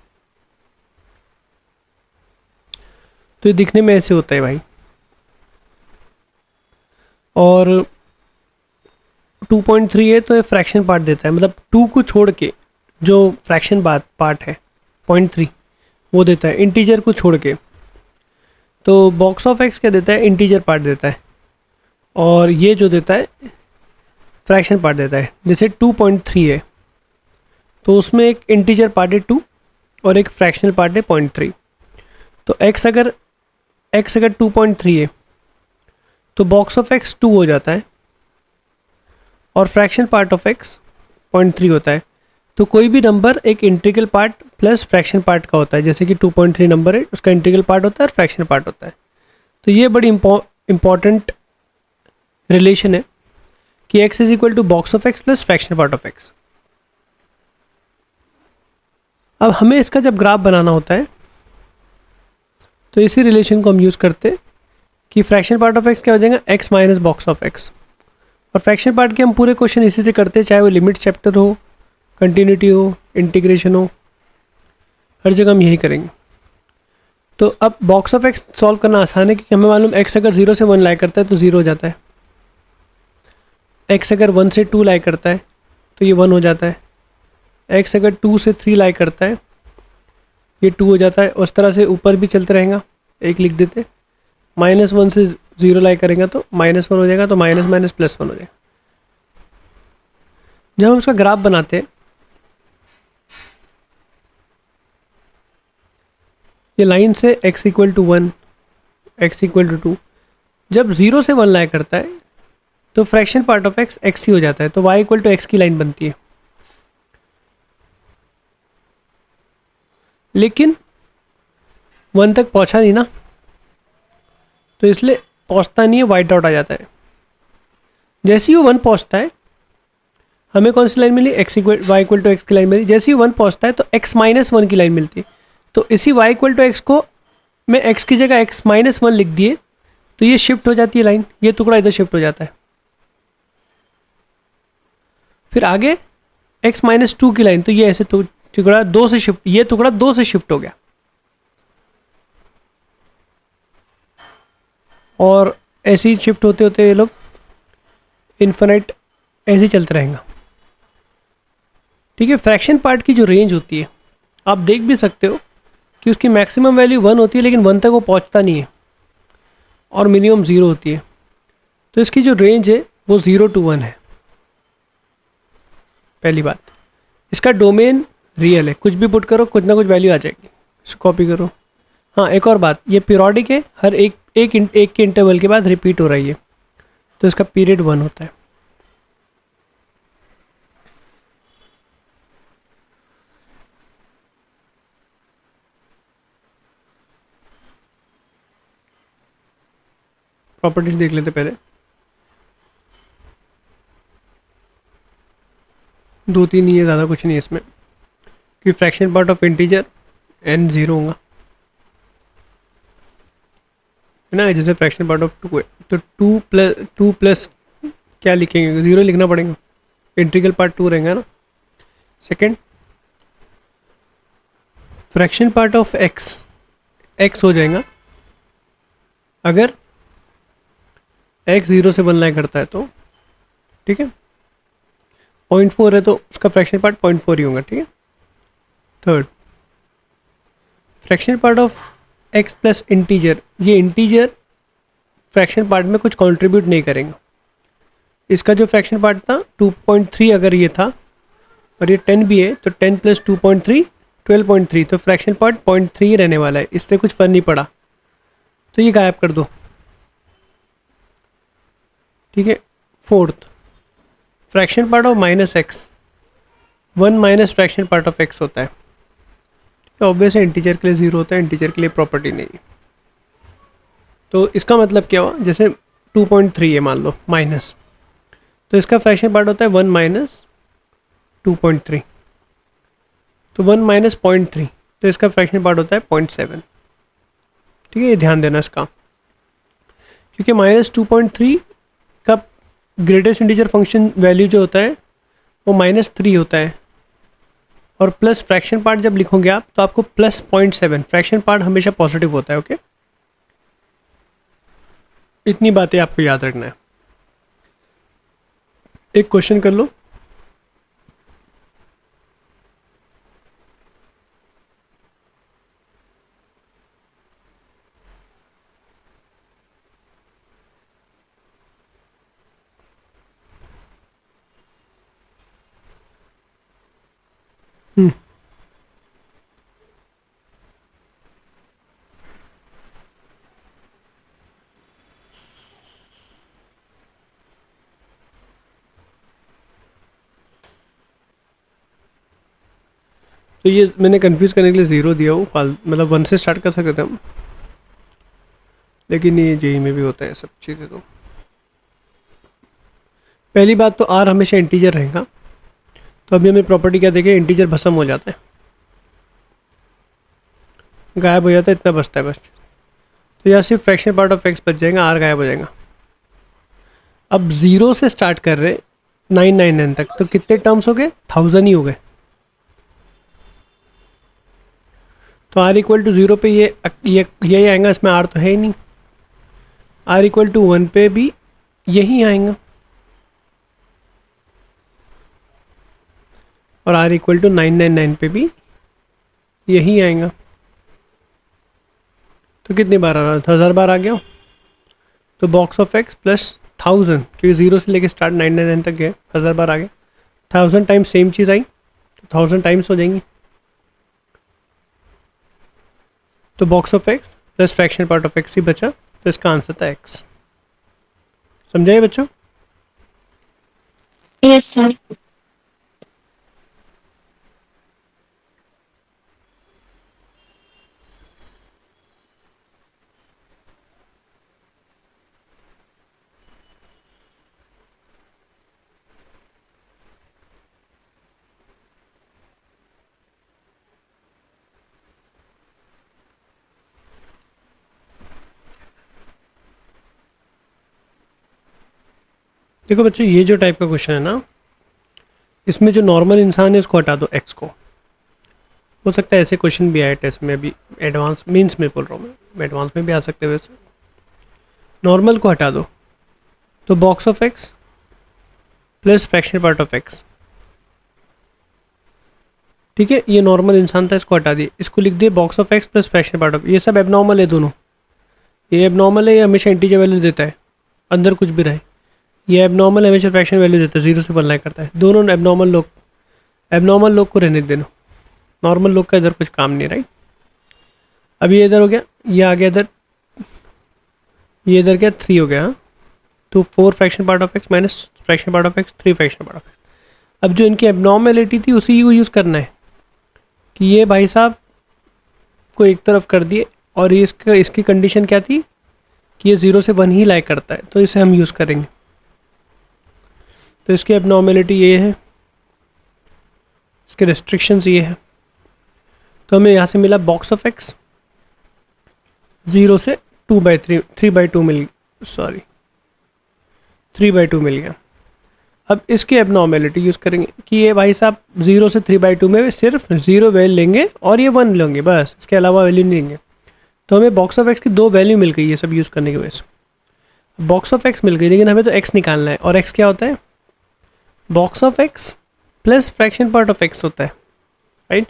तो ये दिखने में ऐसे होता है भाई। और 2.3 है तो ये फ्रैक्शन पार्ट देता है, मतलब 2 को छोड़ के जो फ्रैक्शन पार्ट है 0.3 वो देता है, इंटीजर को छोड़ के। तो बॉक्स ऑफ एक्स क्या देता है, इंटीजर पार्ट देता है, और ये जो देता है फ्रैक्शन पार्ट देता है। जैसे 2.3 है तो उसमें एक इंटीजर पार्ट है 2 और एक फ्रैक्शनल पार्ट है 0.3। तो x अगर 2.3 है तो बॉक्स ऑफ x 2 हो जाता है और फ्रैक्शन पार्ट ऑफ x 0.3 होता है। तो कोई भी नंबर एक integral part plus fraction part का होता है, जैसे कि 2.3 नंबर है, उसका इंटीग्रल पार्ट होता है और फ्रैक्शन पार्ट होता है। तो ये बड़ी इंपॉर्टेंट रिलेशन है कि x is equal to box of x plus fraction part of x। अब हमें इसका जब ग्राफ बनाना होता है तो इसी रिलेशन को हम यूज़ करते हैं कि फ्रैक्शन पार्ट ऑफ x क्या हो जाएगा, x minus box of x। और फ्रैक्शन पार्ट के हम पूरे क्वेश्चन इसी से करते हैं, चाहे वो लिमिट चैप्टर हो, कंटिन्यूटी हो, इंटीग्रेशन हो, हर जगह हम यही करेंगे। तो अब बॉक्स ऑफ x सॉल्व करना आसान है क्योंकि हमें मालूम x अगर 0 से 1 लाई करता है तो 0 हो जाता है, x अगर 1 से 2 लाई करता है तो ये 1 हो जाता है, x अगर 2 से 3 लाई करता है ये 2 हो जाता है। उस तरह से ऊपर भी चलते रहेगा, एक लिख देते, -1 से 0 लाई करेंगे तो -1 हो जाएगा, तो माइनस माइनस +1 हो जाएगा। जब हम उसका ग्राफ बनाते हैं, ये लाइन से x equal to 1, x equal to 2, जब 0 से 1 लाई करता है तो fraction part of x x ही हो जाता है, तो y इक्वल टू x की लाइन बनती है। लेकिन 1 तक पहुंचा नहीं ना, तो इसलिए पहुंचता नहीं है, वाइट डॉट आ जाता है। जैसे ही वो 1 पहुंचता है हमें कौन सी लाइन मिली, y इक्वल टू x की लाइन मिली। जैसे ही 1 पहुंचता है तो x माइनस 1 की लाइन मिलती है। तो इसी y इक्वल टू x को मैं x की जगह x माइनस 1 लिख दिए तो ये शिफ्ट हो जाती है लाइन, ये टुकड़ा इधर शिफ्ट हो जाता है। फिर आगे x माइनस 2 की लाइन, तो ये ऐसे टुकड़ा 2 से शिफ्ट, ये टुकड़ा 2 से शिफ्ट हो गया। और ऐसे ही शिफ्ट होते होते ये लोग इन्फिनिट ऐसे ही चलते रहेंगे। ठीक है, फ्रैक्शन पार्ट की जो रेंज होती है आप देख भी सकते हो कि उसकी मैक्सिमम वैल्यू 1 होती है, लेकिन 1 तक वो पहुंचता नहीं है, और मिनिमम 0 होती है। तो इसकी जो रेंज है वो 0 to 1 है। पहली बात, इसका डोमेन रियल है, कुछ भी पुट करो कुछ ना कुछ वैल्यू आ जाएगी, इसको कॉपी करो। हाँ, एक और बात, ये पीरियोडिक है, हर एक के इंटरवल के बाद रिपीट हो रही है, तो इसका पीरियड 1 होता है। प्रॉपर्टीज देख लेते पहले, 2-3 ही है, ज़्यादा कुछ नहीं है इसमें, कि fraction part of integer n 0 होगा, है ना। जैसे फ्रैक्शन पार्ट ऑफ 2 है तो 2 प्लस क्या लिखेंगे, 0 लिखना पड़ेगा, इंटीग्रल पार्ट 2 रहेगा ना। Second, fraction part of x हो जाएगा अगर x 0 से 1 लाइन करता है तो, ठीक है। 0.4 है तो उसका फ्रैक्शन पार्ट 0.4 ही होगा, ठीक है। Third, fraction part of x plus integer, ये इंटीजर फ्रैक्शन पार्ट में कुछ कंट्रीब्यूट नहीं करेंगे। इसका जो फ्रैक्शन पार्ट था 2.3 अगर ये था और ये 10 भी है तो 10 प्लस 2.3 12.3, तो फ्रैक्शन पार्ट 0.3 रहने वाला है, इससे कुछ फर्क नहीं पड़ा, तो ये गायब कर दो, ठीक है। Fourth, fraction part of -x 1 minus fraction part of x होता है, ऑब्वियस है, इंटीजर के लिए 0 होता है, इंटीजर के लिए प्रॉपर्टी नहीं। तो इसका मतलब क्या हुआ, जैसे 2.3 है मान लो माइनस, तो इसका फ्रैक्शन पार्ट होता है 1 माइनस 2.3, तो 1 माइनस 0.3, तो इसका फ्रैक्शन पार्ट होता है 0.7, ठीक है। ये ध्यान देना इसका, क्योंकि -2.3 का ग्रेटेस्ट इंटीजर फंक्शन वैल्यू जो होता है वो -3 होता है, और प्लस फ्रैक्शन पार्ट जब लिखोगे आप तो आपको प्लस 0.7, फ्रैक्शन पार्ट हमेशा पॉजिटिव होता है, ओके। इतनी बातें आपको याद रखना है। एक क्वेश्चन कर लो, तो ये मैंने कंफ्यूज करने के लिए 0 दिया हूँ, मतलब 1 से स्टार्ट कर सकते थे हम, लेकिन ये जेई में भी होता है सब चीज़ें। तो पहली बात तो r हमेशा इंटीजर रहेगा, तो अभी हमें प्रॉपर्टी क्या देखे, इंटीजर भस्म हो जाता है, गायब हो जाता है, इतना बचता है बस। तो यहाँ सिर्फ फ्रैक्शन पार्ट ऑफ x बच जाएगा, r गायब हो जाएगा। अब 0 से स्टार्ट कर रहे 999 तक, तो कितने टर्म्स हो गए, 1000 ही हो गए। तो r इक्वल टू 0 पे ये आएगा, इसमें r तो है ही नहीं। r इक्वल टू 1 पे भी यही आएगा, और r इक्वल टू 999 पे भी यही आएगा। तो कितनी बार आ रहा है, 1000 बार आ गया। तो बॉक्स ऑफ x प्लस 1000, क्योंकि 0 से लेके स्टार्ट 999 तक गए, 1000 बार आ गया। 1000 टाइम्स सेम चीज़ आई तो 1000 टाइम्स हो जाएंगी। तो box of x plus fraction part of x ही बचा, तो इसका आंसर था x। समझाइए बच्चों। Yes, sir. देखो बच्चों, ये जो टाइप का क्वेश्चन है ना, इसमें जो नॉर्मल इंसान है उसको हटा दो, x को। हो सकता है ऐसे क्वेश्चन भी आए टेस्ट में, अभी एडवांस मीन्स में बोल रहा हूँ मैं, एडवांस में भी आ सकते हैं वैसे। नॉर्मल को हटा दो, तो box of X plus fractional part of X, ठीक है। ये नॉर्मल इंसान था, इसको हटा दिए, इसको लिख दिए box of X plus fractional part of, ये सब एबनॉर्मल है दोनों, ये एबनॉर्मल है, ये हमेशा इंटीजर वैल्यू देता है अंदर कुछ भी रहे, ये एबनॉर्मल हमेशा फ्रैक्शन वैल्यू देता है, 0 से 1 लाइक करता है, दोनों एबनॉर्मल लोग को रहने देना, नॉर्मल लोग का इधर कुछ काम नहीं, राइट। अब ये इधर हो गया, ये आ गया इधर, ये इधर क्या 3 हो गया, हाँ। तो 4 fraction part of x minus fraction part of x, 3 fraction part of x. अब जो इनकी एबनॉर्मेलिटी थी उसी को यूज़ करना है कि ये भाई साहब को एक तरफ कर दिए, और ये इसकी कंडीशन क्या थी कि ये 0 से 1 ही लाइक करता है, तो इसे हम यूज़ करेंगे। तो इसकी एबनॉर्मेलिटी ये है, इसके रेस्ट्रिक्शंस ये है, तो हमें यहाँ से मिला बॉक्स ऑफ एक्स 0 से 2/3 3/2 3/2 मिल गया। अब इसकी एबनॉर्मेलिटी यूज़ करेंगे कि ये भाई साहब 0 से 3/2 में सिर्फ 0 वैल्यू लेंगे और ये 1 लेंगे, बस इसके अलावा वैल्यू नहीं लेंगे। तो हमें बॉक्स ऑफ एक्स की 2 वैल्यू मिल गई ये सब यूज़ करने की वजह से। बॉक्स ऑफ एक्स मिल गई, लेकिन हमें तो एक्स निकालना है, और एक्स क्या होता है, box of X plus fraction part of x होता है, राइट।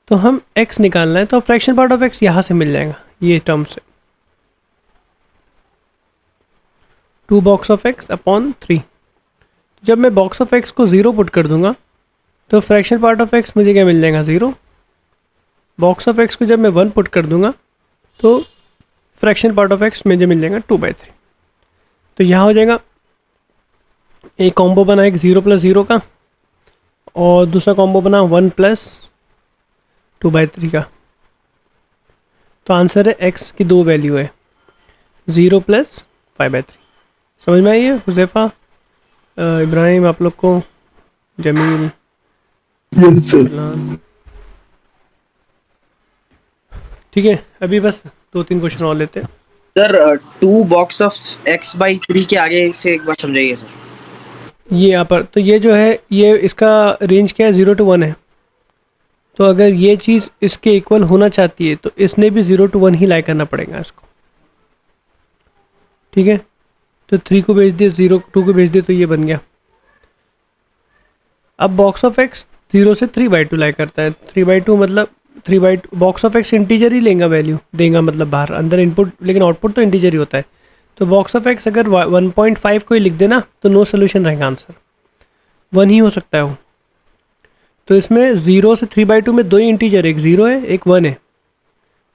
तो हम एक्स निकालना है, तो फ्रैक्शन पार्ट ऑफ एक्स यहाँ से मिल जाएगा, ये टर्म से 2 बॉक्स ऑफ एक्स अपॉन 3। जब मैं बॉक्स ऑफ एक्स को 0 पुट कर दूंगा तो फ्रैक्शन पार्ट ऑफ एक्स मुझे क्या मिल जाएगा, 0। बॉक्स ऑफ एक्स को जब मैं 1 पुट कर दूंगा तो फ्रैक्शन पार्ट ऑफ एक्स मुझे मिल जाएगा 2/3। तो यहाँ हो जाएगा एक कॉम्बो बना, एक 0 + 0 का, और दूसरा कॉम्बो बना 1 + 2/3 का। तो आंसर है एक्स की 2 वैल्यू है, 0 + 5/3। समझ में आई है हुज़ैफ़ा, इब्राहिम, आप लोग को, जमील? Yes sir. ठीक है, अभी बस 2-3 क्वेश्चन और लेते हैं। सर 2 बॉक्स ऑफ x/3 के आगे से एक बार समझाइए सर। ये यहाँ पर, तो ये जो है, ये इसका रेंज क्या है, 0 to 1 है। तो अगर ये चीज़ इसके इक्वल होना चाहती है तो इसने भी 0 to 1 ही लाई करना पड़ेगा इसको, ठीक है। तो 3 को भेज दिए, 2 को भेज दिए, तो ये बन गया। अब बॉक्स ऑफ एक्स 0 से 3/2 लाई करता है, 3/2 मतलब 3/2 बॉक्स ऑफ एक्स इंटीजर ही लेगा, वैल्यू देगा मतलब बाहर, अंदर इनपुट, लेकिन आउटपुट तो इंटीजर ही होता है। तो बॉक्स ऑफ एक्स अगर 1.5 को ही लिख देना तो नो सोल्यूशन रहेगा, आंसर 1 ही हो सकता है वो। तो इसमें 0 से 3/2 में 2 ही इंटीजर, एक 0 है एक 1 है।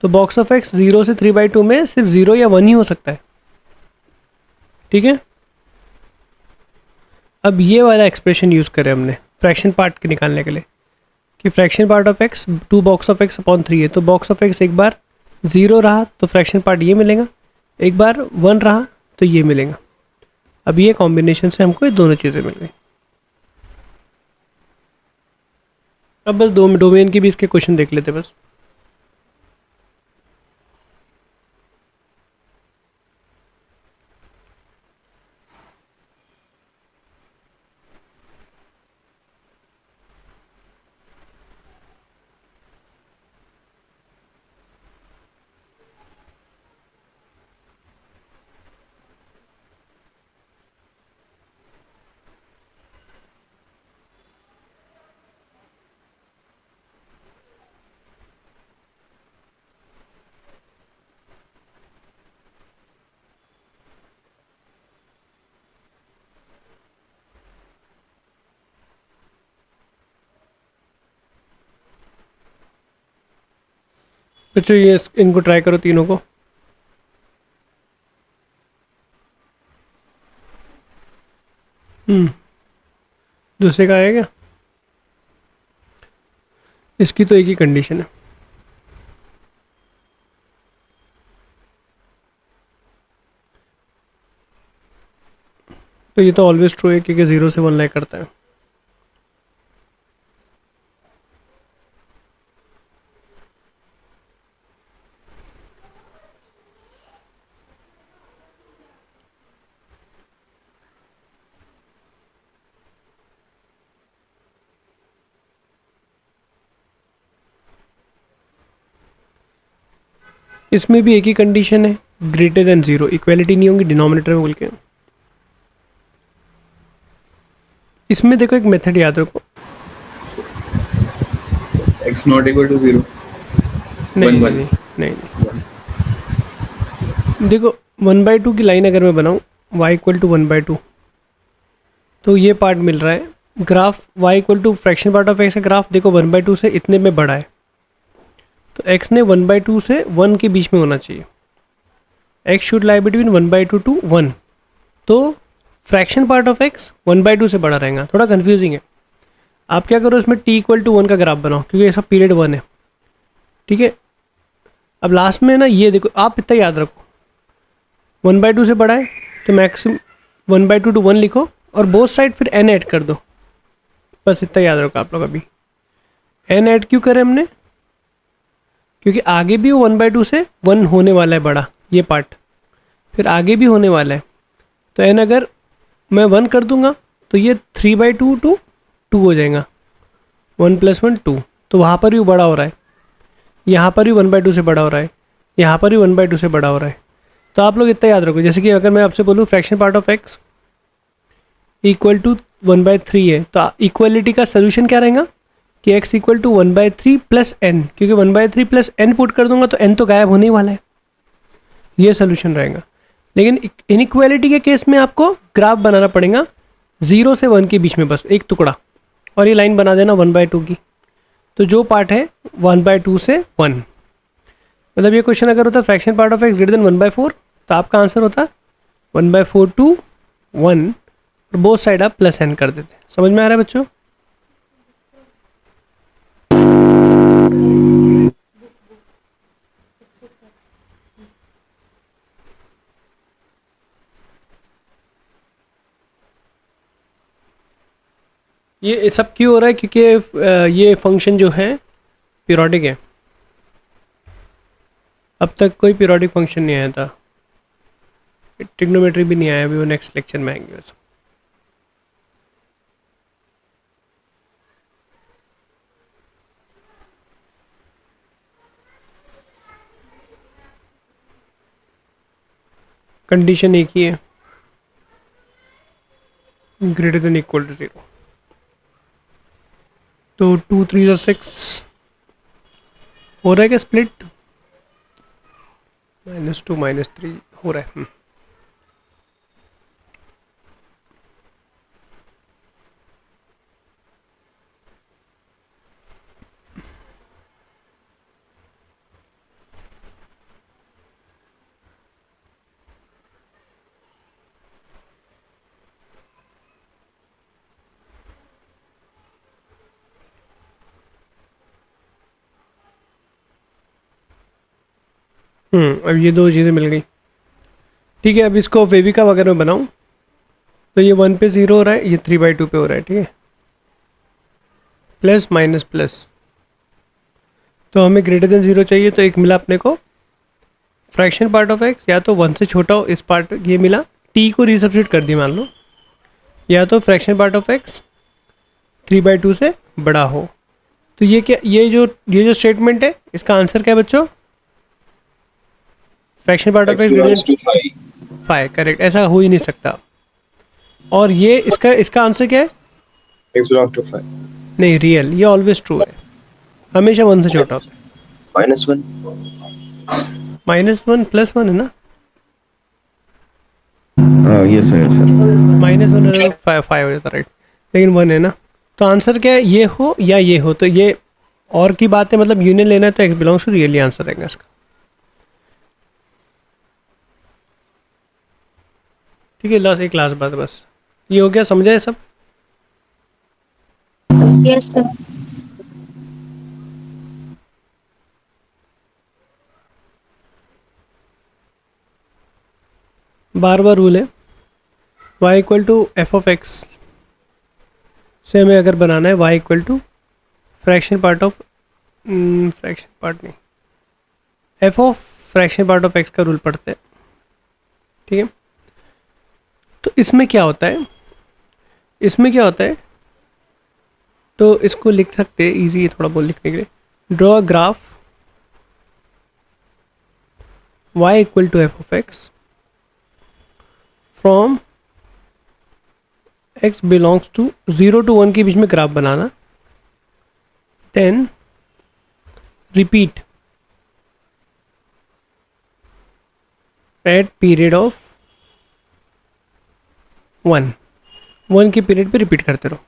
तो बॉक्स ऑफ एक्स 0 से 3/2 में सिर्फ 0 या 1 ही हो सकता है, ठीक है। अब ये वाला एक्सप्रेशन यूज़ करें हमने फ्रैक्शन पार्ट के निकालने के लिए कि fraction part of x 2 box of x upon 3 है। तो बॉक्स ऑफ एक्स एक बार 0 रहा तो फ्रैक्शन पार्ट ये मिलेगा, एक बार 1 रहा तो ये मिलेगा। अब ये कॉम्बिनेशन से हमको ये दोनों चीज़ें मिल गई। अब बस डोमेन की भी इसके क्वेश्चन देख लेते बस। बच्चों ये इनको ट्राई करो तीनों को। दूसरे का आएगा, इसकी तो एक ही कंडीशन है। तो ये तो ऑलवेज ट्रू है क्योंकि 0 से 1 लाइक करता है। इसमें भी एक ही कंडीशन है ग्रेटर देन 0, इक्वेलिटी नहीं होंगी डिनोमिनेटर में बोल के। इसमें देखो एक मेथड याद रखो, x not equal to 0. नहीं One, नहीं one. नहीं नहीं नहीं। देखो 1/2 की लाइन अगर मैं बनाऊँ y इक्वल टू 1/2, तो ये पार्ट मिल रहा है। Graph y equal to fraction part of x का ग्राफ देखो 1/2 से इतने में बड़ा है, तो x ने 1/2 से 1 के बीच में होना चाहिए। x should lie between 1/2 to 1, तो फ्रैक्शन पार्ट ऑफ x 1/2 से बड़ा रहेगा। थोड़ा कंफ्यूजिंग है। आप क्या करो, इसमें t इक्वल टू 1 का ग्राफ बनाओ, क्योंकि ऐसा पीरियड 1 है, ठीक है। अब लास्ट में ना ये देखो, आप इतना याद रखो 1/2 से बड़ा है तो मैक्सिमम 1/2 टू 1 लिखो और बोथ साइड फिर n ऐड कर दो, बस इतना याद रखो आप लोग। अभी n ऐड क्यों करें हमने, क्योंकि आगे भी वो 1/2 से 1 होने वाला है बड़ा, ये पार्ट फिर आगे भी होने वाला है। तो n अगर मैं 1 कर दूंगा तो ये 3/2 टू 2 हो जाएगा, 1 + 1 2, तो वहाँ पर भी बड़ा हो रहा है, यहाँ पर भी 1/2 से बड़ा हो रहा है, यहाँ पर भी 1/2 से बड़ा हो रहा है। तो आप लोग इतना याद रखो, जैसे कि अगर मैं आपसे बोलूँ fraction part of x equal to 1/3 है, तो इक्वलिटी का सोल्यूशन क्या रहेगा कि x equal to 1/3 plus n, क्योंकि 1/3 प्लस n पुट कर दूंगा तो n तो गायब होने ही वाला है, ये सोल्यूशन रहेगा। लेकिन इनइक्वालिटी के केस में आपको ग्राफ बनाना पड़ेगा 0 से 1 के बीच में, बस एक टुकड़ा, और ये लाइन बना देना 1/2 की। तो जो पार्ट है 1/2 से 1, मतलब ये क्वेश्चन अगर होता fraction part of x greater then 1/4, तो आपका आंसर होता 1/4 टू 1, और बोथ साइड आप प्लस n कर देते। समझ में आ रहा है बच्चों? ये सब क्यों हो रहा है, क्योंकि ये फंक्शन जो है पीरियोडिक है। अब तक कोई पीरियोडिक फंक्शन नहीं आया था, ट्रिग्नोमेट्री भी नहीं आया, अभी वो नेक्स्ट लेक्चर में आएंगे बस। कंडीशन एक ही है, ग्रेटर देन इक्वल टू 0। तो 2 3 6 हो रहा है क्या स्प्लिट, -2 -3 हो रहा है। अब ये दो चीज़ें मिल गई, ठीक है। अब इसको वेविका वगैरह में बनाऊं तो ये 1 पे 0 हो रहा है, ये 3/2 पे हो रहा है, ठीक है, प्लस माइनस प्लस। तो हमें ग्रेटर देन 0 चाहिए, तो एक मिला अपने को फ्रैक्शन पार्ट ऑफ x या तो 1 से छोटा हो, इस पार्ट ये मिला, t को रिसब्स्टिट्यूट कर दिया मान लो, या तो फ्रैक्शन पार्ट ऑफ x 3/2 से बड़ा हो। तो ये क्या, ये जो स्टेटमेंट है इसका आंसर क्या है बच्चों, fraction part of x greater then 5, correct, ऐसा हो ही नहीं सकता। और ये इसका आंसर क्या है, x belongs to 5. नहीं रियल, ये ऑलवेज ट्रू है, हमेशा 1 से छोटा होता है। -1. -1 +1 है ना, Yes sir, yes sir. -1 है तो 5 हो जाता, राइट, लेकिन 1 है ना। तो आंसर क्या है, ये हो या ये हो, तो ये और की बात है, मतलब यूनियन लेना है तो x belongs to real, answer रहेगा इसका, ठीक है। लास्ट एक लास्ट बात बस, ये हो गया, समझा है सब? Yes, sir. बार बार रूल है, y equal to f of x से हमें अगर बनाना है y equal to fraction part of fraction part नहीं, f of fraction part of x का रूल पढ़ते हैं, ठीक है। तो इसमें क्या होता है, तो इसको लिख सकते हैं, ईजी है थोड़ा बहुत लिखने के लिए। Draw a graph y equal to f of x from x belongs to 0 to 1 के बीच में ग्राफ बनाना, then repeat at period of 1 के पीरियड पे रिपीट करते रहो।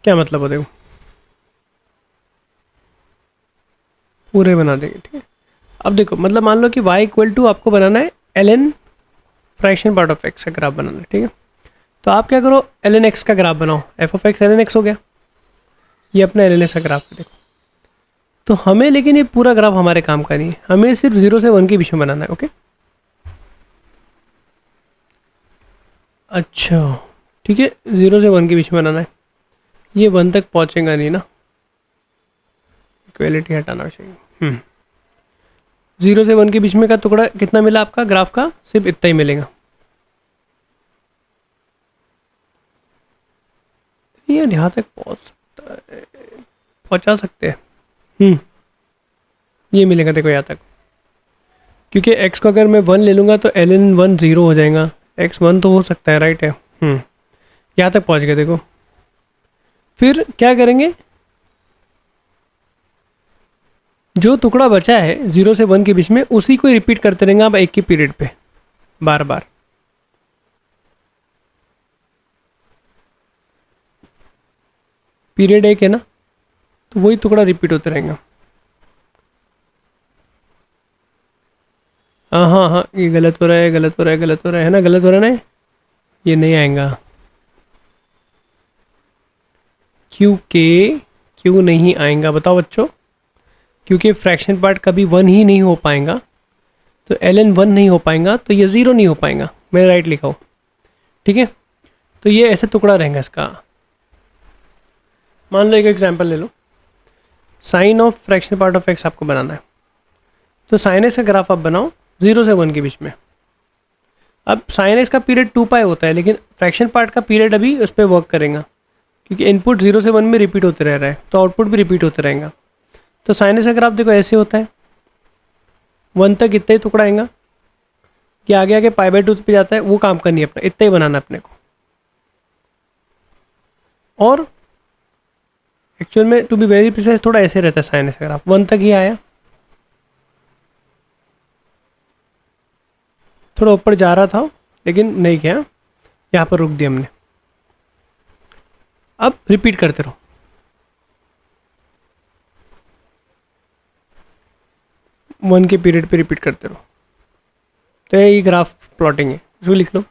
क्या मतलब हो, देखो पूरे बना देंगे, ठीक है। अब देखो मतलब मान लो कि y इक्वल टू आपको बनाना है ln fraction part of x का ग्राफ बनाना है, ठीक है। तो आप क्या करो, ln x का ग्राफ बनाओ, f of x ln x हो गया, ये अपना ln x का ग्राफ है। देखो तो हमें, लेकिन ये पूरा ग्राफ हमारे काम का नहीं है, हमें सिर्फ 0 से 1 के बीच में बनाना है। ओके, अच्छा ठीक है, 0 से 1 के बीच में बनाना है, ये 1 तक पहुंचेगा नहीं ना, इक्वेलिटी हटाना चाहिए। 0 से 1 के बीच में का टुकड़ा कितना मिला आपका ग्राफ का, सिर्फ इतना ही मिलेगा। यार यहाँ तक पहुँच सकता है, पहुँचा सकते हैं। ये मिलेगा देखो यहाँ तक, क्योंकि x को अगर मैं 1 ले लूँगा तो ln 1 0 हो जाएगा, x 1 तो हो सकता है, राइट है। यहाँ तक पहुँच गए देखो। फिर क्या करेंगे, जो टुकड़ा बचा है 0 से 1 के बीच में, उसी को रिपीट करते रहेंगे आप एक ही पीरियड पे बार बार। पीरियड एक है ना, तो वही टुकड़ा रिपीट होते रहेंगे। हाँ, ये गलत हो रहा है, गलत हो रहा है, गलत हो रहा है ना, गलत हो रहा है ना, ये नहीं आएगा। क्यों नहीं आएगा बताओ बच्चों, क्योंकि फ्रैक्शन पार्ट कभी 1 ही नहीं हो पाएगा, तो ln 1 नहीं हो पाएगा, तो ये 0 नहीं हो पाएगा। मैं राइट लिखा हूँ, ठीक है। तो ये ऐसे टुकड़ा रहेगा इसका। मान लो एक एग्जांपल ले लो, sine of fraction part of x आपको बनाना है, तो साइन एक्स का ग्राफ आप बनाओ 0 से 1 के बीच में। अब साइन एक्स का पीरियड 2 पाई होता है, लेकिन फ्रैक्शन पार्ट का पीरियड अभी उस पर वर्क करेगा, क्योंकि इनपुट 0 से 1 में रिपीट होते रह रहा है, तो आउटपुट भी रिपीट होते रहेगा। तो साइन एक्स का ग्राफ देखो ऐसे होता है, 1 तक इतना ही टुकड़ा आएगा, कि आगे आगे π/2 पे जाता है, वो काम करनी है अपना, इतना ही बनाना अपने को। और एक्चुअल में टू बी वेरी प्रिसाइज थोड़ा ऐसे रहता है साइन एक्स का ग्राफ, 1 तक ही आया, थोड़ा ऊपर जा रहा था लेकिन नहीं किया, यहाँ पर रुक दिया हमने। अब रिपीट करते रहो, वन के पीरियड पे रिपीट करते रहो। तो ये ग्राफ प्लॉटिंग है, इसको लिख लो।